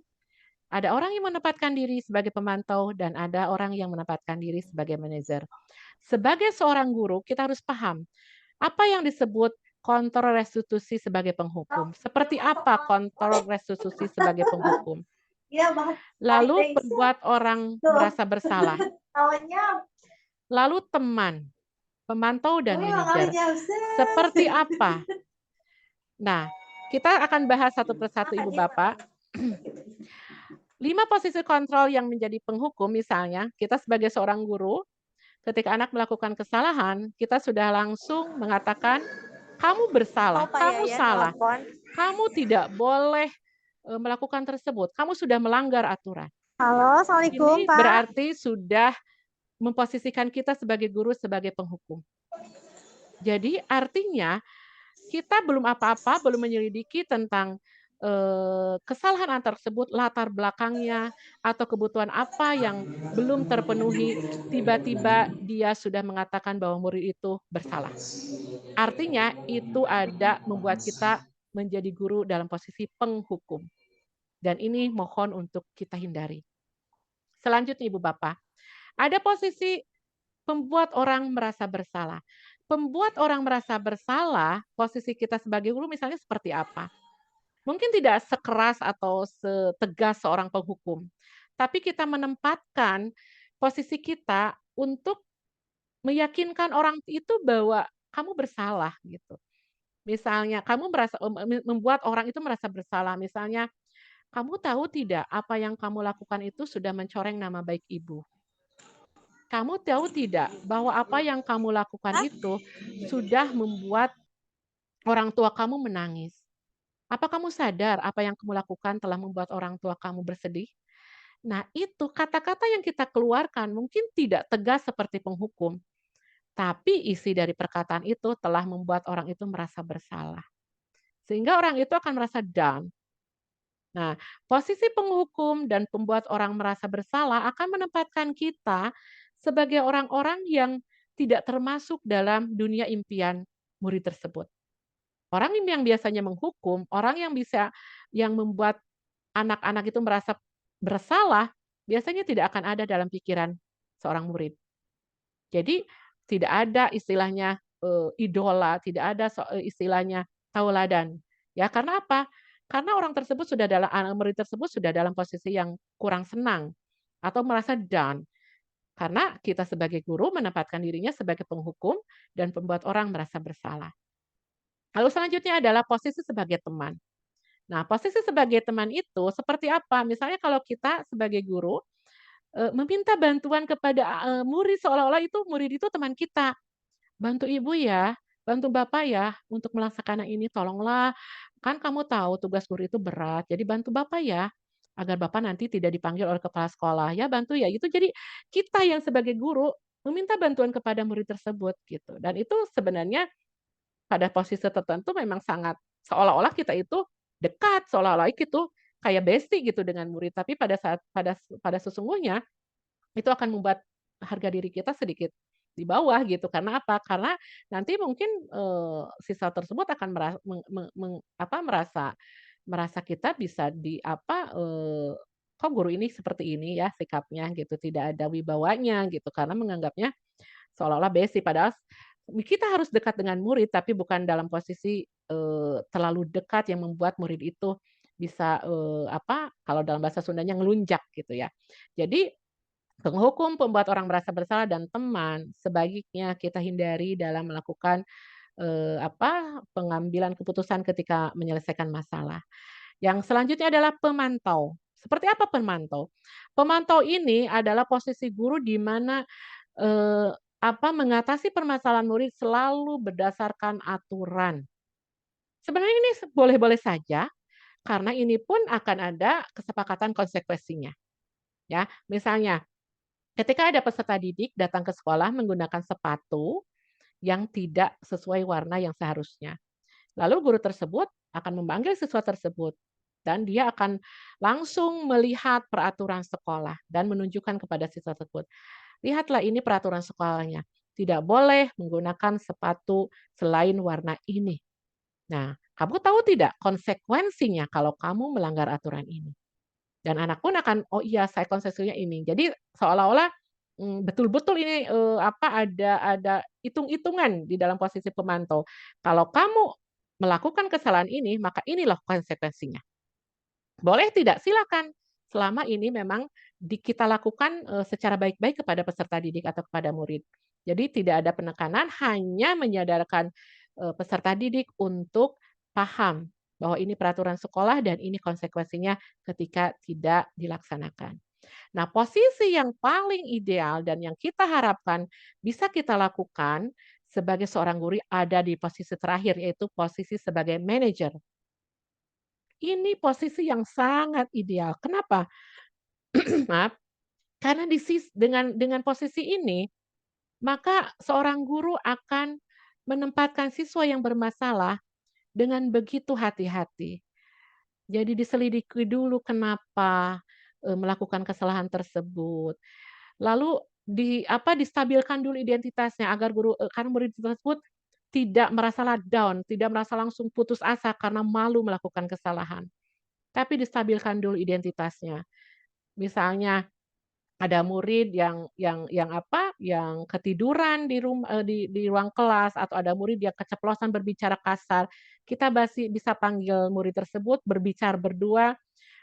ada orang yang menempatkan diri sebagai pemantau, dan ada orang yang menempatkan diri sebagai manajer. Sebagai seorang guru, kita harus paham apa yang disebut kontrol restitusi sebagai penghukum. Seperti apa kontrol restitusi sebagai penghukum? Lalu pembuat orang merasa bersalah. Lalu teman, pemantau, dan manajer. Seperti apa? Nah, kita akan bahas satu persatu Ibu Bapak. 5 posisi kontrol yang menjadi penghukum, misalnya kita sebagai seorang guru, ketika anak melakukan kesalahan, kita sudah langsung mengatakan, kamu bersalah, kamu salah, kamu tidak boleh melakukan tersebut, kamu sudah melanggar aturan. Halo, Assalamualaikum, Ini Pak. berarti sudah memposisikan kita sebagai guru sebagai penghukum. Jadi artinya kita belum apa-apa, belum menyelidiki tentang kesalahan tersebut, latar belakangnya, atau kebutuhan apa yang belum terpenuhi, tiba-tiba dia sudah mengatakan bahwa murid itu bersalah. Artinya itu ada membuat kita menjadi guru dalam posisi penghukum. Dan ini mohon untuk kita hindari. Selanjutnya Ibu Bapak, ada posisi pembuat orang merasa bersalah. Pembuat orang merasa bersalah, posisi kita sebagai guru misalnya seperti apa? Mungkin tidak sekeras atau setegas seorang penghukum, tapi kita menempatkan posisi kita untuk meyakinkan orang itu bahwa kamu bersalah gitu. Misalnya kamu membuat orang itu merasa bersalah, misalnya, "Kamu tahu tidak apa yang kamu lakukan itu sudah mencoreng nama baik ibu? Kamu tahu tidak bahwa apa yang kamu lakukan itu sudah membuat orang tua kamu menangis? Apa kamu sadar apa yang kamu lakukan telah membuat orang tua kamu bersedih?" Nah, itu kata-kata yang kita keluarkan mungkin tidak tegas seperti penghukum, tapi isi dari perkataan itu telah membuat orang itu merasa bersalah. Sehingga orang itu akan merasa down. Nah, posisi penghukum dan pembuat orang merasa bersalah akan menempatkan kita sebagai orang-orang yang tidak termasuk dalam dunia impian murid tersebut. Orang yang biasanya menghukum, orang yang membuat anak-anak itu merasa bersalah, biasanya tidak akan ada dalam pikiran seorang murid. Jadi tidak ada istilahnya, idola, tidak ada istilahnya tauladan. Ya karena apa? Karena orang tersebut murid tersebut sudah dalam posisi yang kurang senang atau merasa down. Karena kita sebagai guru menempatkan dirinya sebagai penghukum dan pembuat orang merasa bersalah. Lalu selanjutnya adalah posisi sebagai teman. Nah, posisi sebagai teman itu seperti apa? Misalnya kalau kita sebagai guru, meminta bantuan kepada, murid seolah-olah itu murid itu teman kita. "Bantu ibu ya, bantu bapak ya untuk melaksanakan ini tolonglah, kan kamu tahu tugas guru itu berat, jadi bantu bapak ya, agar bapak nanti tidak dipanggil oleh kepala sekolah, ya bantu ya." Itu jadi kita yang sebagai guru meminta bantuan kepada murid tersebut gitu, dan itu sebenarnya pada posisi tertentu memang sangat seolah-olah kita itu dekat, seolah-olah itu kayak bestie gitu dengan murid, tapi pada sesungguhnya itu akan membuat harga diri kita sedikit di bawah gitu. Karena apa? Karena nanti mungkin, siswa tersebut akan merasa kita bisa "Kok guru ini seperti ini ya sikapnya," gitu, tidak ada wibawanya gitu, karena menganggapnya seolah-olah basi, padahal kita harus dekat dengan murid, tapi bukan dalam posisi, terlalu dekat yang membuat murid itu bisa, kalau dalam bahasa Sundanya ngelunjak gitu ya. Jadi penghukum, pembuat orang merasa bersalah, dan teman sebaiknya kita hindari dalam melakukan, pengambilan keputusan ketika menyelesaikan masalah. Yang selanjutnya adalah pemantau. Seperti apa pemantau? Pemantau ini adalah posisi guru di mana, eee, mengatasi permasalahan murid selalu berdasarkan aturan. Sebenarnya ini boleh-boleh saja, karena ini pun akan ada kesepakatan konsekuensinya, ya. Misalnya, ketika ada peserta didik datang ke sekolah menggunakan sepatu yang tidak sesuai warna yang seharusnya. Lalu guru tersebut akan memanggil siswa tersebut dan dia akan langsung melihat peraturan sekolah dan menunjukkan kepada siswa tersebut, "Lihatlah ini peraturan sekolahnya, tidak boleh menggunakan sepatu selain warna ini. Nah, kamu tahu tidak konsekuensinya kalau kamu melanggar aturan ini?" Dan anak pun akan, "Oh iya, saya konsekuensinya ini." Jadi seolah-olah, betul-betul ini, ada hitung-hitungan di dalam posisi pemantau. Kalau kamu melakukan kesalahan ini, maka ini loh konsekuensinya. Boleh tidak? Silakan. Selama ini memang kita lakukan, secara baik-baik kepada peserta didik atau kepada murid. Jadi tidak ada penekanan, hanya menyadarkan, peserta didik untuk paham bahwa ini peraturan sekolah dan ini konsekuensinya ketika tidak dilaksanakan. Nah, posisi yang paling ideal dan yang kita harapkan bisa kita lakukan sebagai seorang guru ada di posisi terakhir, yaitu posisi sebagai manajer. Ini posisi yang sangat ideal. Kenapa? Maaf, karena dengan posisi ini, maka seorang guru akan menempatkan siswa yang bermasalah dengan begitu hati-hati. Jadi diselidiki dulu kenapa melakukan kesalahan tersebut. Lalu distabilkan dulu identitasnya agar karena murid tersebut tidak merasalah down, tidak merasa langsung putus asa karena malu melakukan kesalahan. Tapi distabilkan dulu identitasnya. Misalnya ada murid yang ketiduran di ruang kelas atau ada murid yang keceplosan berbicara kasar, kita bisa panggil murid tersebut berbicara berdua,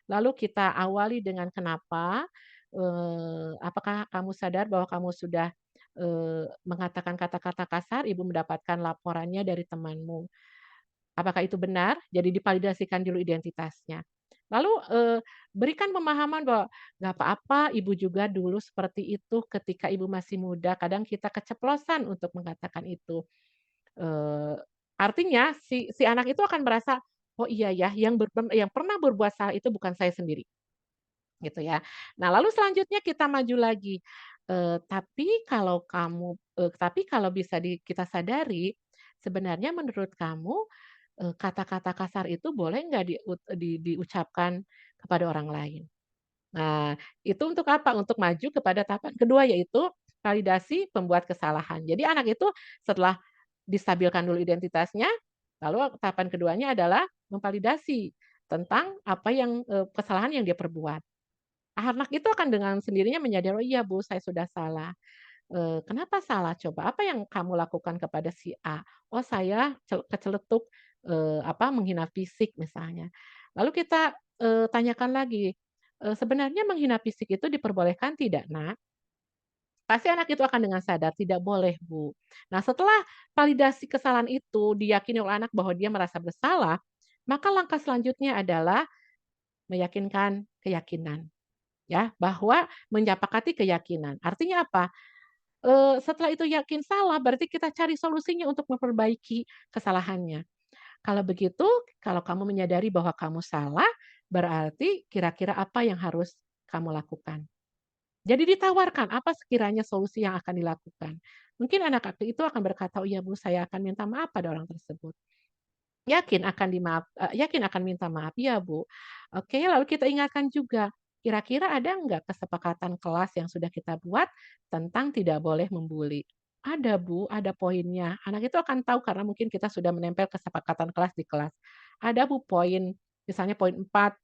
lalu kita awali dengan kenapa, apakah kamu sadar bahwa kamu sudah, mengatakan kata-kata kasar, ibu mendapatkan laporannya dari temanmu. Apakah itu benar? Jadi divalidasikan dulu identitasnya. Lalu, berikan pemahaman bahwa, "Nggak apa-apa, ibu juga dulu seperti itu ketika ibu masih muda, kadang kita keceplosan untuk mengatakan itu." Eee, Artinya si anak itu akan merasa, "Oh iya ya, yang pernah berbuat salah itu bukan saya sendiri." Gitu ya. Nah, lalu selanjutnya kita maju lagi, tapi kalau bisa kita sadari, sebenarnya menurut kamu, kata-kata kasar itu boleh nggak diucapkan kepada orang lain? Nah, itu untuk apa? Untuk maju kepada tahapan kedua, yaitu validasi pembuat kesalahan. Jadi anak itu setelah distabilkan dulu identitasnya, lalu tahapan keduanya adalah memvalidasi tentang apa yang, kesalahan yang dia perbuat. Anak itu akan dengan sendirinya menyadari, "Oh iya Bu, saya sudah salah." "Kenapa salah coba? Apa yang kamu lakukan kepada si A?" "Oh saya keceletuk, menghina fisik," misalnya. Lalu kita, tanyakan lagi, "Sebenarnya menghina fisik itu diperbolehkan tidak, Nak?" Pasti anak itu akan dengan sadar, "Tidak boleh, Bu." Nah, setelah validasi kesalahan itu diyakini oleh anak bahwa dia merasa bersalah, maka langkah selanjutnya adalah meyakinkan keyakinan. Ya, bahwa menyepakati keyakinan. Artinya apa? Setelah itu yakin salah, berarti kita cari solusinya untuk memperbaiki kesalahannya. Kalau begitu, kalau kamu menyadari bahwa kamu salah, berarti kira-kira apa yang harus kamu lakukan. Jadi ditawarkan apa sekiranya solusi yang akan dilakukan. Mungkin anak itu akan berkata, "Oh iya Bu, saya akan minta maaf pada orang tersebut." Yakin akan minta maaf? "Iya Bu." Oke, lalu kita ingatkan juga, kira-kira ada enggak kesepakatan kelas yang sudah kita buat tentang tidak boleh membuli? "Ada Bu, ada poinnya." Anak itu akan tahu karena mungkin kita sudah menempel kesepakatan kelas di kelas. "Ada Bu poin, misalnya poin 4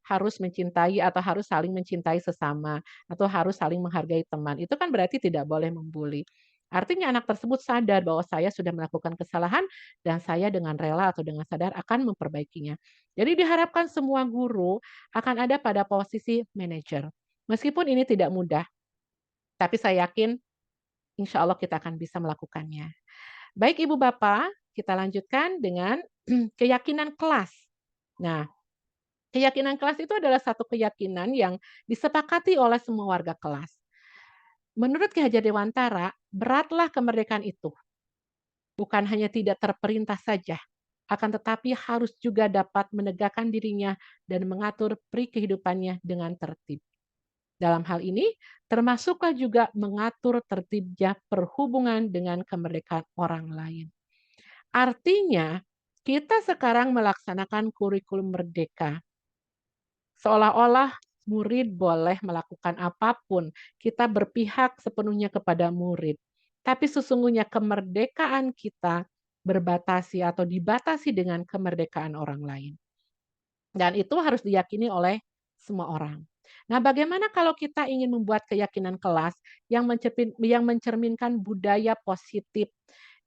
harus mencintai atau harus saling mencintai sesama, atau harus saling menghargai teman." Itu kan berarti tidak boleh membuli. Artinya anak tersebut sadar bahwa saya sudah melakukan kesalahan dan saya dengan rela atau dengan sadar akan memperbaikinya. Jadi diharapkan semua guru akan ada pada posisi manajer. Meskipun ini tidak mudah, tapi saya yakin insya Allah kita akan bisa melakukannya. Baik Ibu Bapak, kita lanjutkan dengan keyakinan kelas. Nah, keyakinan kelas itu adalah satu keyakinan yang disepakati oleh semua warga kelas. Menurut Ki Hajar Dewantara, beratlah kemerdekaan itu. Bukan hanya tidak terperintah saja, akan tetapi harus juga dapat menegakkan dirinya dan mengatur pri kehidupannya dengan tertib. Dalam hal ini, termasuklah juga mengatur tertibnya perhubungan dengan kemerdekaan orang lain. Artinya, kita sekarang melaksanakan kurikulum merdeka. Seolah-olah murid boleh melakukan apapun, kita berpihak sepenuhnya kepada murid. Tapi sesungguhnya kemerdekaan kita berbatasi atau dibatasi dengan kemerdekaan orang lain. Dan itu harus diyakini oleh semua orang. Nah, bagaimana kalau kita ingin membuat keyakinan kelas yang mencerminkan budaya positif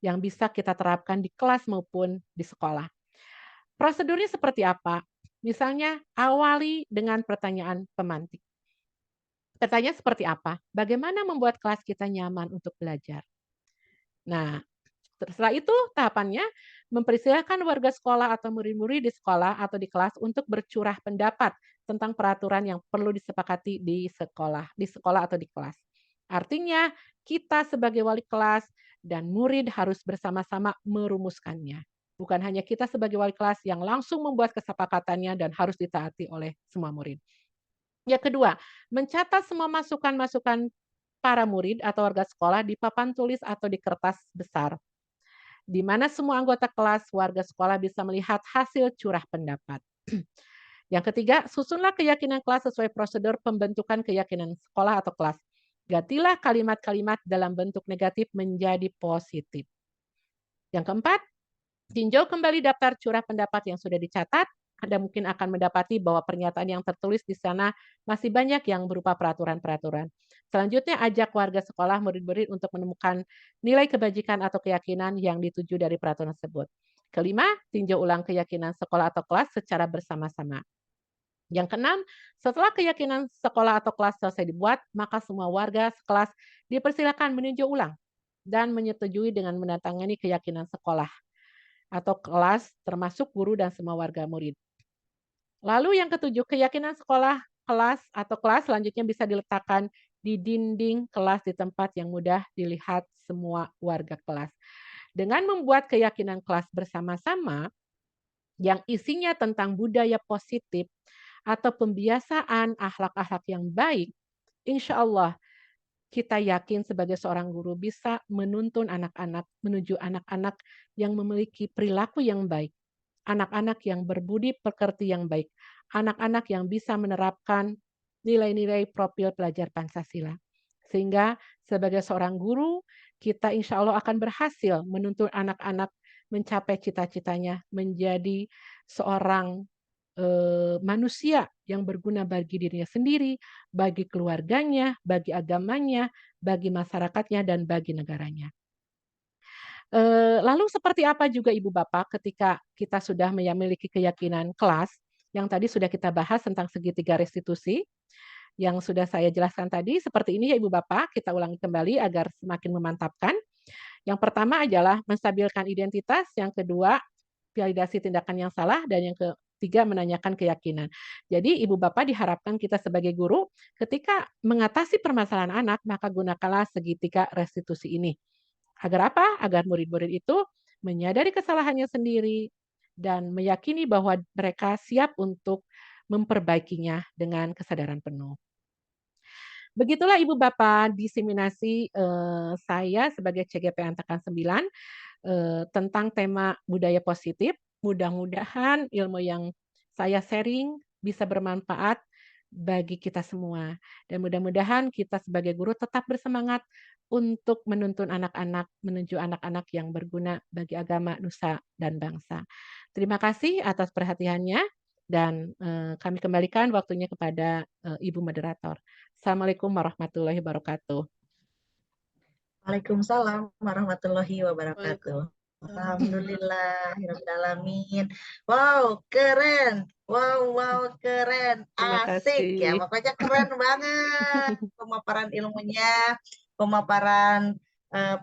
yang bisa kita terapkan di kelas maupun di sekolah? Prosedurnya seperti apa? Misalnya, awali dengan pertanyaan pemantik. Pertanyaan seperti apa? Bagaimana membuat kelas kita nyaman untuk belajar? Nah, setelah itu tahapannya mempersilahkan warga sekolah atau murid-murid di sekolah atau di kelas untuk bercurah pendapat tentang peraturan yang perlu disepakati di sekolah atau di kelas. Artinya, kita sebagai wali kelas dan murid harus bersama-sama merumuskannya. Bukan hanya kita sebagai wali kelas yang langsung membuat kesepakatannya dan harus ditaati oleh semua murid. Yang kedua, mencatat semua masukan-masukan para murid atau warga sekolah di papan tulis atau di kertas besar. di mana semua anggota kelas, warga sekolah bisa melihat hasil curah pendapat. Yang ketiga, susunlah keyakinan kelas sesuai prosedur pembentukan keyakinan sekolah atau kelas. Gantilah kalimat-kalimat dalam bentuk negatif menjadi positif. Yang keempat, tinjau kembali daftar curah pendapat yang sudah dicatat. Anda mungkin akan mendapati bahwa pernyataan yang tertulis di sana masih banyak yang berupa peraturan-peraturan. Selanjutnya, ajak warga sekolah, murid-murid untuk menemukan nilai kebajikan atau keyakinan yang dituju dari peraturan tersebut. Kelima, tinjau ulang keyakinan sekolah atau kelas secara bersama-sama. Yang keenam, setelah keyakinan sekolah atau kelas selesai dibuat, maka semua warga sekelas dipersilakan meninjau ulang dan menyetujui dengan menandatangani keyakinan sekolah atau kelas termasuk guru dan semua warga murid. Lalu yang ketujuh, keyakinan sekolah, kelas atau kelas selanjutnya bisa diletakkan di dinding kelas di tempat yang mudah dilihat semua warga kelas. Dengan membuat keyakinan kelas bersama-sama yang isinya tentang budaya positif atau pembiasaan akhlak-akhlak yang baik, insya Allah kita yakin sebagai seorang guru bisa menuntun anak-anak menuju anak-anak yang memiliki perilaku yang baik, anak-anak yang berbudi pekerti yang baik, anak-anak yang bisa menerapkan nilai-nilai profil pelajar Pancasila. Sehingga sebagai seorang guru, kita insya Allah akan berhasil menuntun anak-anak mencapai cita-citanya menjadi seorang manusia yang berguna bagi dirinya sendiri, bagi keluarganya, bagi agamanya, bagi masyarakatnya, dan bagi negaranya. Lalu seperti apa juga Ibu Bapak ketika kita sudah memiliki keyakinan kelas, yang tadi sudah kita bahas tentang segitiga restitusi, yang sudah saya jelaskan tadi, seperti ini ya Ibu Bapak, kita ulangi kembali agar semakin memantapkan. Yang pertama adalah menstabilkan identitas, yang kedua validasi tindakan yang salah, dan yang ketiga menanyakan keyakinan. Jadi Ibu Bapak diharapkan kita sebagai guru ketika mengatasi permasalahan anak maka gunakanlah segitiga restitusi ini. Agar apa? Agar murid-murid itu menyadari kesalahannya sendiri dan meyakini bahwa mereka siap untuk memperbaikinya dengan kesadaran penuh. Begitulah Ibu Bapak diseminasi saya sebagai CGP Antakan 9 tentang tema budaya positif. Mudah-mudahan ilmu yang saya sharing bisa bermanfaat bagi kita semua. Dan mudah-mudahan kita sebagai guru tetap bersemangat untuk menuntun anak-anak menuju anak-anak yang berguna bagi agama, nusa, dan bangsa. Terima kasih atas perhatiannya dan kami kembalikan waktunya kepada Ibu Moderator. Assalamualaikum warahmatullahi wabarakatuh. Waalaikumsalam warahmatullahi wabarakatuh. Alhamdulillahirrahmanirrahim. Wow, keren. Wow, keren. Terima Asik ya, kasih. pokoknya keren banget. Pemaparan ilmunya, pemaparan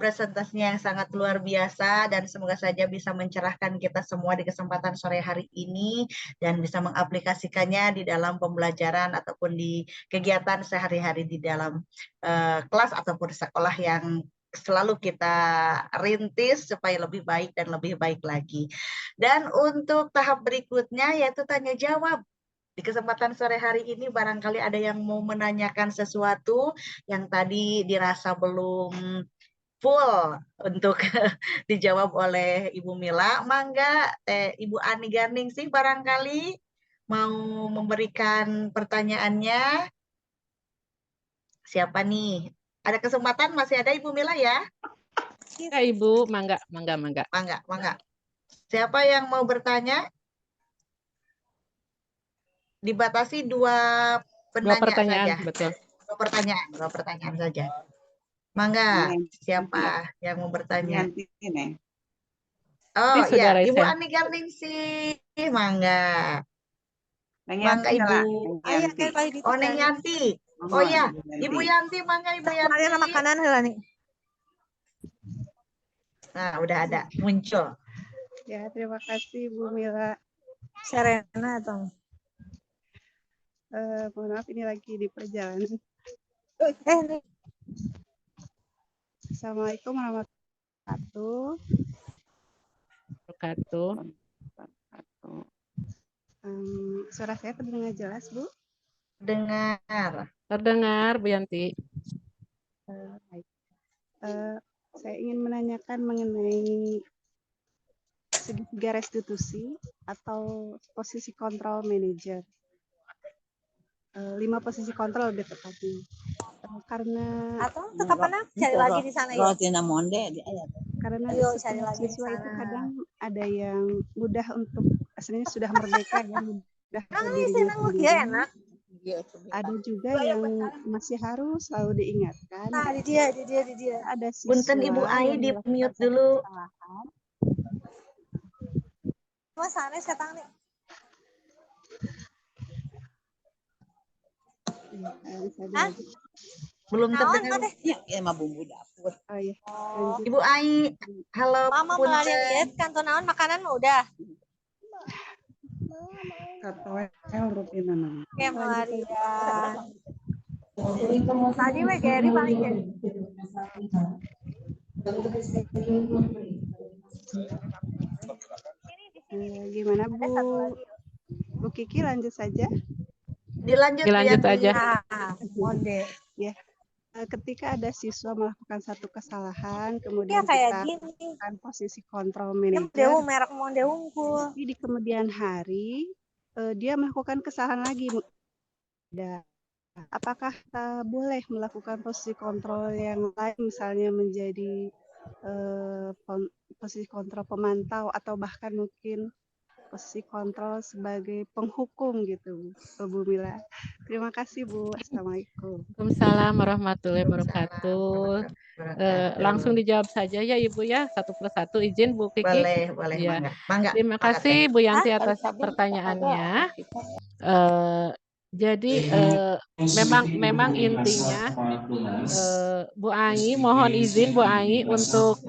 presentasinya yang sangat luar biasa dan semoga saja bisa mencerahkan kita semua di kesempatan sore hari ini dan bisa mengaplikasikannya di dalam pembelajaran ataupun di kegiatan sehari-hari di dalam kelas ataupun sekolah yang selalu kita rintis supaya lebih baik dan lebih baik lagi. Dan untuk tahap berikutnya yaitu tanya jawab. Di kesempatan sore hari ini barangkali ada yang mau menanyakan sesuatu yang tadi dirasa belum full untuk dijawab oleh Ibu Mila. Mangga Ibu Ani Garning sih barangkali mau memberikan pertanyaannya. Siapa nih? Ada kesempatan masih ada Ibu Mila ya? Ya Ibu, mangga. Mangga. Siapa yang mau bertanya? Dibatasi dua pertanyaan saja. betul. Dua pertanyaan saja. Mangga, siapa yang mau bertanya? Oh iya, Ibu Ani Garningsih, mangga. Mangga Ibu. Oh Neng Yanti. Oh ya, Ibu Yanti, mangga Ibu Yanti. Makanan nih. Nah, udah ada, muncul. Ya, terima kasih Bu Mila. Serena atau? Mohon maaf ini lagi di perjalanan. Assalamualaikum warahmatullahi wabarakatuh. Suara saya terdengar jelas, Bu? Terdengar, Bu Yanti. Baik. Saya ingin menanyakan mengenai segitiga restitusi atau posisi kontrol manajer. 5 posisi kontrol lebih tepatnya. Karena Atau tetap cari lagi di sana ya. karena Ayo, setiap cari lagi di siswa itu sana. kadang ada yang mudah untuk aslinya sudah merdeka ya, mudah Nangis, berdirinya nangis sendiri. ya enak. Ada juga yang masih harus selalu diingatkan. Nah, di dia. Ada Punten siswa Ibu Ai yang di melakukan mute satu dulu. kesalahan. Mas sana setang nih. Bisa Hah? dilanjut. Belum Naon terdengar. teh? Oh iya, lanjut. Ibu Ai, halo Mama melalui Punten. diet kantor naon makanan mah udah. KTWL rupinan. Kayak melarian. Tadi mah Gary paling ya. Gimana Bu Kiki, lanjut saja. Dilanjut Bu Dilanjut Yanti. aja. Monde. Ya. Ketika ada siswa melakukan satu kesalahan, Ya kemudian kayak kita gini. melakukan posisi kontrol Ini manajer, merek Monde unggul. tapi di kemudian hari dia melakukan kesalahan lagi. Apakah kita boleh melakukan posisi kontrol yang lain, misalnya menjadi posisi kontrol pemantau atau bahkan mungkin posisi kontrol sebagai penghukum gitu, Bu Mila. Terima kasih Bu. Assalamualaikum. Waalaikumsalam warahmatullahi wabarakatuh. Langsung dijawab saja ya Ibu ya, satu persatu. Izin Bu Kiki. Boleh, Ya. mangga. Terima kasih Bu Yanti atas pertanyaannya. Jadi memang intinya Bu Ai, mohon izin Bu Ai untuk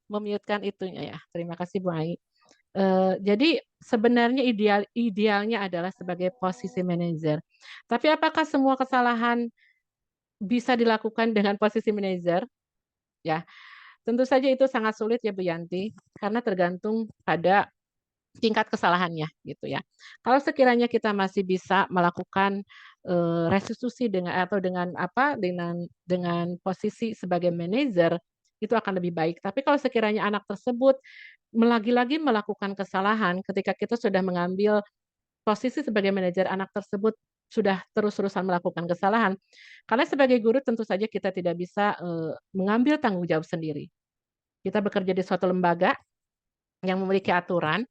memute-kan itunya ya. Terima kasih Bu Ai. Jadi sebenarnya idealnya adalah sebagai posisi manajer. Tapi apakah semua kesalahan bisa dilakukan dengan posisi manajer? Ya, tentu saja itu sangat sulit ya Bu Yanti, karena tergantung pada tingkat kesalahannya gitu ya. Kalau sekiranya kita masih bisa melakukan restitusi dengan posisi sebagai manajer, itu akan lebih baik. Tapi kalau sekiranya anak tersebut lagi-lagi melakukan kesalahan ketika kita sudah mengambil posisi sebagai manajer, anak tersebut sudah terus-terusan melakukan kesalahan. Karena sebagai guru tentu saja kita tidak bisa mengambil tanggung jawab sendiri. Kita bekerja di suatu lembaga yang memiliki aturan,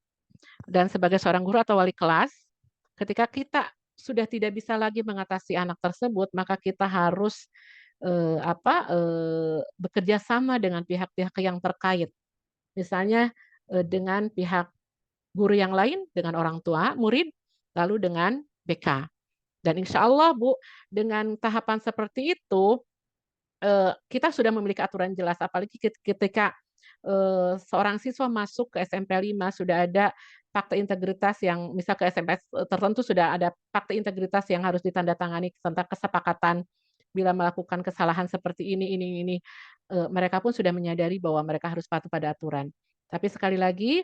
dan sebagai seorang guru atau wali kelas, ketika kita sudah tidak bisa lagi mengatasi anak tersebut, maka kita harus bekerja sama dengan pihak-pihak yang terkait. Misalnya dengan pihak guru yang lain, dengan orang tua, murid, lalu dengan BK. Dan insya Allah Bu, dengan tahapan seperti itu, kita sudah memiliki aturan jelas, apalagi ketika seorang siswa masuk ke SMP 5 sudah ada fakta integritas yang misal ke SMP tertentu sudah ada fakta integritas yang harus ditandatangani tentang kesepakatan bila melakukan kesalahan seperti ini mereka pun sudah menyadari bahwa mereka harus patuh pada aturan. Tapi sekali lagi,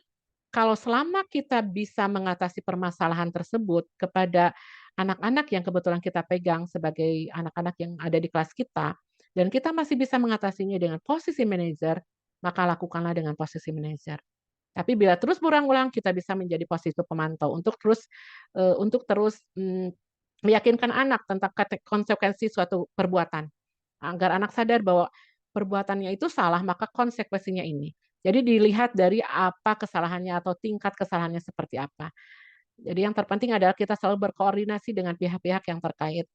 kalau selama kita bisa mengatasi permasalahan tersebut kepada anak-anak yang kebetulan kita pegang sebagai anak-anak yang ada di kelas kita, dan kita masih bisa mengatasinya dengan posisi manajer, maka lakukanlah dengan posisi manajer. Tapi bila terus berulang-ulang, kita bisa menjadi posisi pemantau untuk terus meyakinkan anak tentang konsekuensi suatu perbuatan. Agar anak sadar bahwa perbuatannya itu salah, maka konsekuensinya ini. Jadi dilihat dari apa kesalahannya atau tingkat kesalahannya seperti apa. Jadi yang terpenting adalah kita selalu berkoordinasi dengan pihak-pihak yang terkait.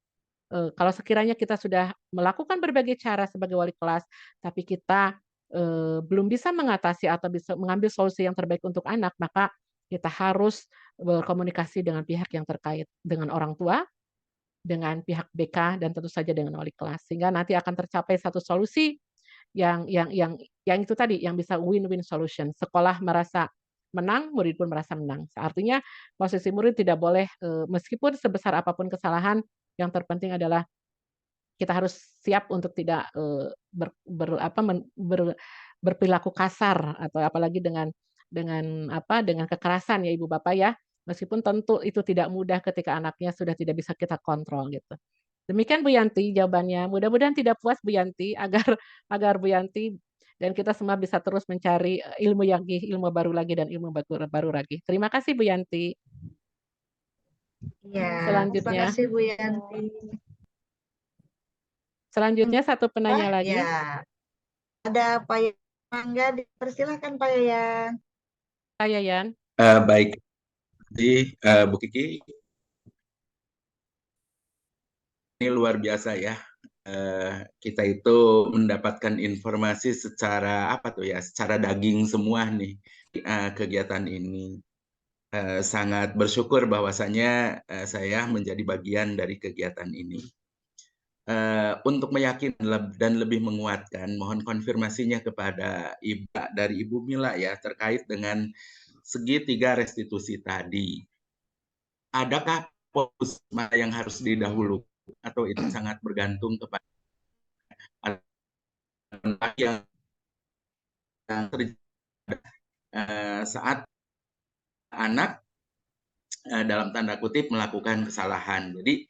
Kalau sekiranya kita sudah melakukan berbagai cara sebagai wali kelas, tapi kita belum bisa mengatasi atau bisa mengambil solusi yang terbaik untuk anak, maka kita harus berkomunikasi dengan pihak yang terkait, dengan orang tua, dengan pihak BK, dan tentu saja dengan wali kelas, sehingga nanti akan tercapai satu solusi yang itu tadi, yang bisa win-win solution. Sekolah merasa menang, murid pun merasa menang. Artinya posisi murid tidak boleh, meskipun sebesar apapun kesalahan, yang terpenting adalah kita harus siap untuk tidak berperilaku kasar atau apalagi dengan kekerasan ya Ibu Bapak ya. Meskipun tentu itu tidak mudah ketika anaknya sudah tidak bisa kita kontrol gitu. Demikian Bu Yanti jawabannya. Mudah-mudahan tidak puas Bu Yanti agar Bu Yanti dan kita semua bisa terus mencari ilmu baru lagi dan ilmu baru lagi. Terima kasih Bu Yanti. Ya, terima Selanjutnya, kasih Bu Yanti. selanjutnya satu penanya lagi. Ya, ada Pak Yayan Mangga, dipersilakan Pak Yayan. Pak Yayan. Baik, jadi Bu Kiki, ini luar biasa ya. Kita itu mendapatkan informasi secara apa tuh ya, secara daging semua nih kegiatan ini. Sangat bersyukur bahwasanya saya menjadi bagian dari kegiatan ini. Untuk meyakinkan dan lebih menguatkan, mohon konfirmasinya kepada Ibu Mila ya terkait dengan segitiga restitusi tadi. Adakah fokus mana yang harus didahulukan atau itu sangat bergantung kepada yang terjadi saat anak dalam tanda kutip melakukan kesalahan. Jadi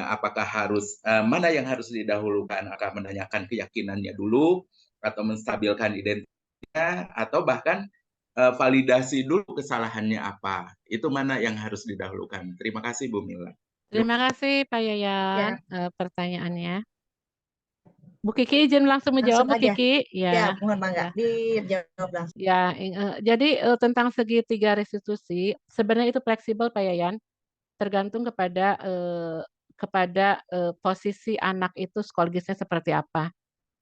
apakah harus mana yang harus didahulukan? Apakah menanyakan keyakinannya dulu atau menstabilkan identitasnya atau bahkan validasi dulu kesalahannya apa? Itu mana yang harus didahulukan? Terima kasih Bu Mila. Terima kasih Pak Yayan pertanyaannya. Bu Kiki izin langsung menjawab Bu Kiki. Ya, mohon Mangga dijawab langsung. Ya, jadi tentang segitiga restitusi sebenarnya itu fleksibel Pak Yayan, tergantung kepada posisi anak itu psikologisnya seperti apa,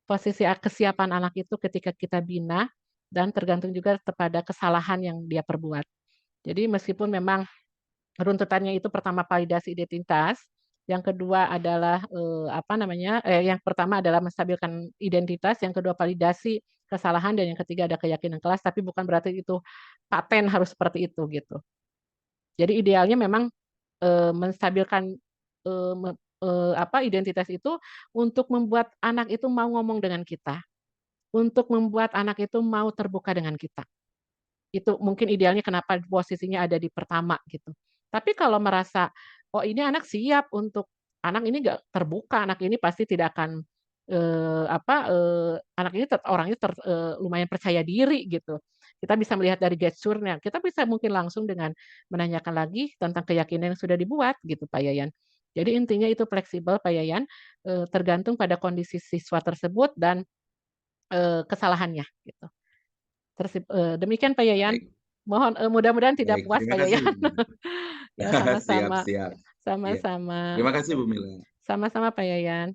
posisi kesiapan anak itu ketika kita bina, dan tergantung juga kepada kesalahan yang dia perbuat. Jadi meskipun memang runtutannya itu pertama validasi identitas, yang kedua adalah yang pertama adalah menstabilkan identitas, yang kedua validasi kesalahan, dan yang ketiga ada keyakinan kelas, tapi bukan berarti itu paten harus seperti itu gitu. Jadi idealnya memang menstabilkan identitas itu untuk membuat anak itu mau ngomong dengan kita, untuk membuat anak itu mau terbuka dengan kita. Itu mungkin idealnya kenapa posisinya ada di pertama gitu. Tapi kalau merasa oh ini anak siap untuk anak ini nggak terbuka, anak ini pasti tidak akan anak ini orangnya lumayan percaya diri gitu. Kita bisa melihat dari gesturnya. Kita bisa mungkin langsung dengan menanyakan lagi tentang keyakinan yang sudah dibuat gitu Pak Yayan. Jadi intinya itu fleksibel Pak Yayan, tergantung pada kondisi siswa tersebut dan kesalahannya gitu. Demikian Pak Yayan. Mohon mudah-mudahan tidak puas Pak Yayan. Ya, sama-sama. Siap. Sama-sama. Terima kasih Bu Mila. Sama-sama Pak Yayan.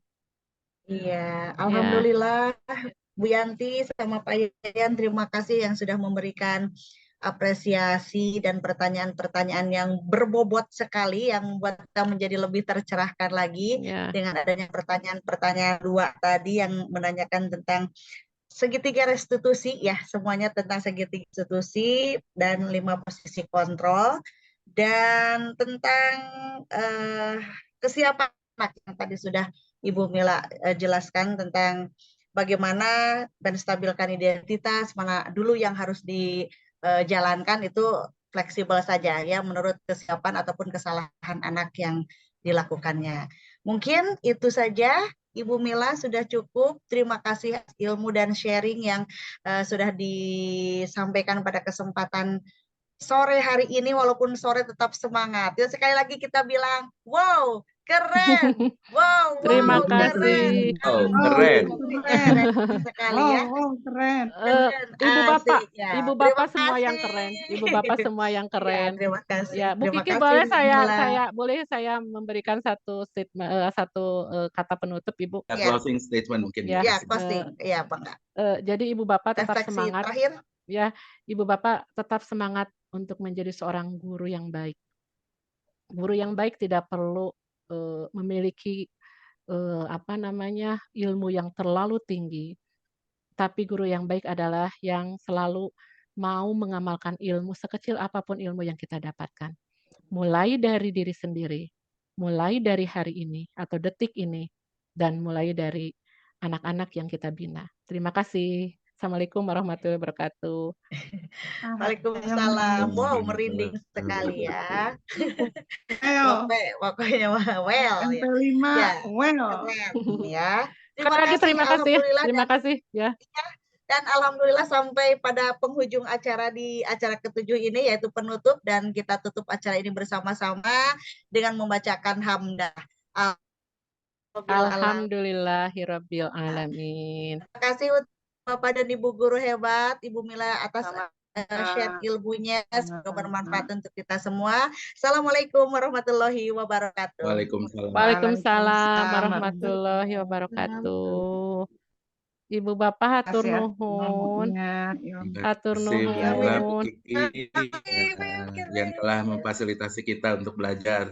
Iya, alhamdulillah Bu Yanti sama Pak Yayan, terima kasih yang sudah memberikan apresiasi dan pertanyaan-pertanyaan yang berbobot sekali yang membuat kita menjadi lebih tercerahkan lagi dengan adanya pertanyaan-pertanyaan dua tadi yang menanyakan tentang segitiga restitusi ya, semuanya tentang segitiga restitusi dan 5 posisi kontrol dan tentang kesiapan anak yang tadi sudah Ibu Mila jelaskan tentang bagaimana menstabilkan identitas, mana dulu yang harus dijalankan itu fleksibel saja ya menurut kesiapan ataupun kesalahan anak yang dilakukannya. Mungkin itu saja Ibu Mila, sudah cukup. Terima kasih ilmu dan sharing yang sudah disampaikan pada kesempatan sore hari ini, walaupun sore tetap semangat. Ya, sekali lagi kita bilang, wow, keren. Wow, terima kasih. Keren. Keren sekali ya. Keren. Ibu Bapak semua yang keren. Ibu Bapak semua yang keren. Ya, terima kasih. Ya, Bu Kiki boleh saya memberikan satu statement, satu kata penutup Ibu. Closing statement mungkin. Ya, closing. Ya, Bang. Jadi Ibu Bapak tetap Refleksi semangat. Terakhir. Ya, Ibu Bapak tetap semangat untuk menjadi seorang guru yang baik. Guru yang baik tidak perlu memiliki ilmu yang terlalu tinggi, tapi guru yang baik adalah yang selalu mau mengamalkan ilmu sekecil apapun ilmu yang kita dapatkan. Mulai dari diri sendiri, mulai dari hari ini atau detik ini, dan mulai dari anak-anak yang kita bina. Terima kasih. Assalamualaikum warahmatullahi wabarakatuh. Waalaikumsalam. Wow, merinding sekali ya. Pokoknya well. MP5, ya. well. Keren ya. Terima kasih ya. Ya. Dan alhamdulillah sampai pada penghujung acara di acara ke-7 ini, yaitu penutup, dan kita tutup acara ini bersama-sama dengan membacakan hamdah. Alhamdulillahirabbil alamin. Terima kasih untuk Bapak dan Ibu guru hebat, Ibu Mila atas share ilmunya, semoga bermanfaat untuk kita semua. Assalamualaikum warahmatullahi wabarakatuh. Waalaikumsalam. Waalaikumsalam warahmatullahi wabarakatuh. Ibu Bapak hatur nuhun. Hatur Terima kasih Bu Ella, Bu nuhun. Kiki, yang telah memfasilitasi kita untuk belajar.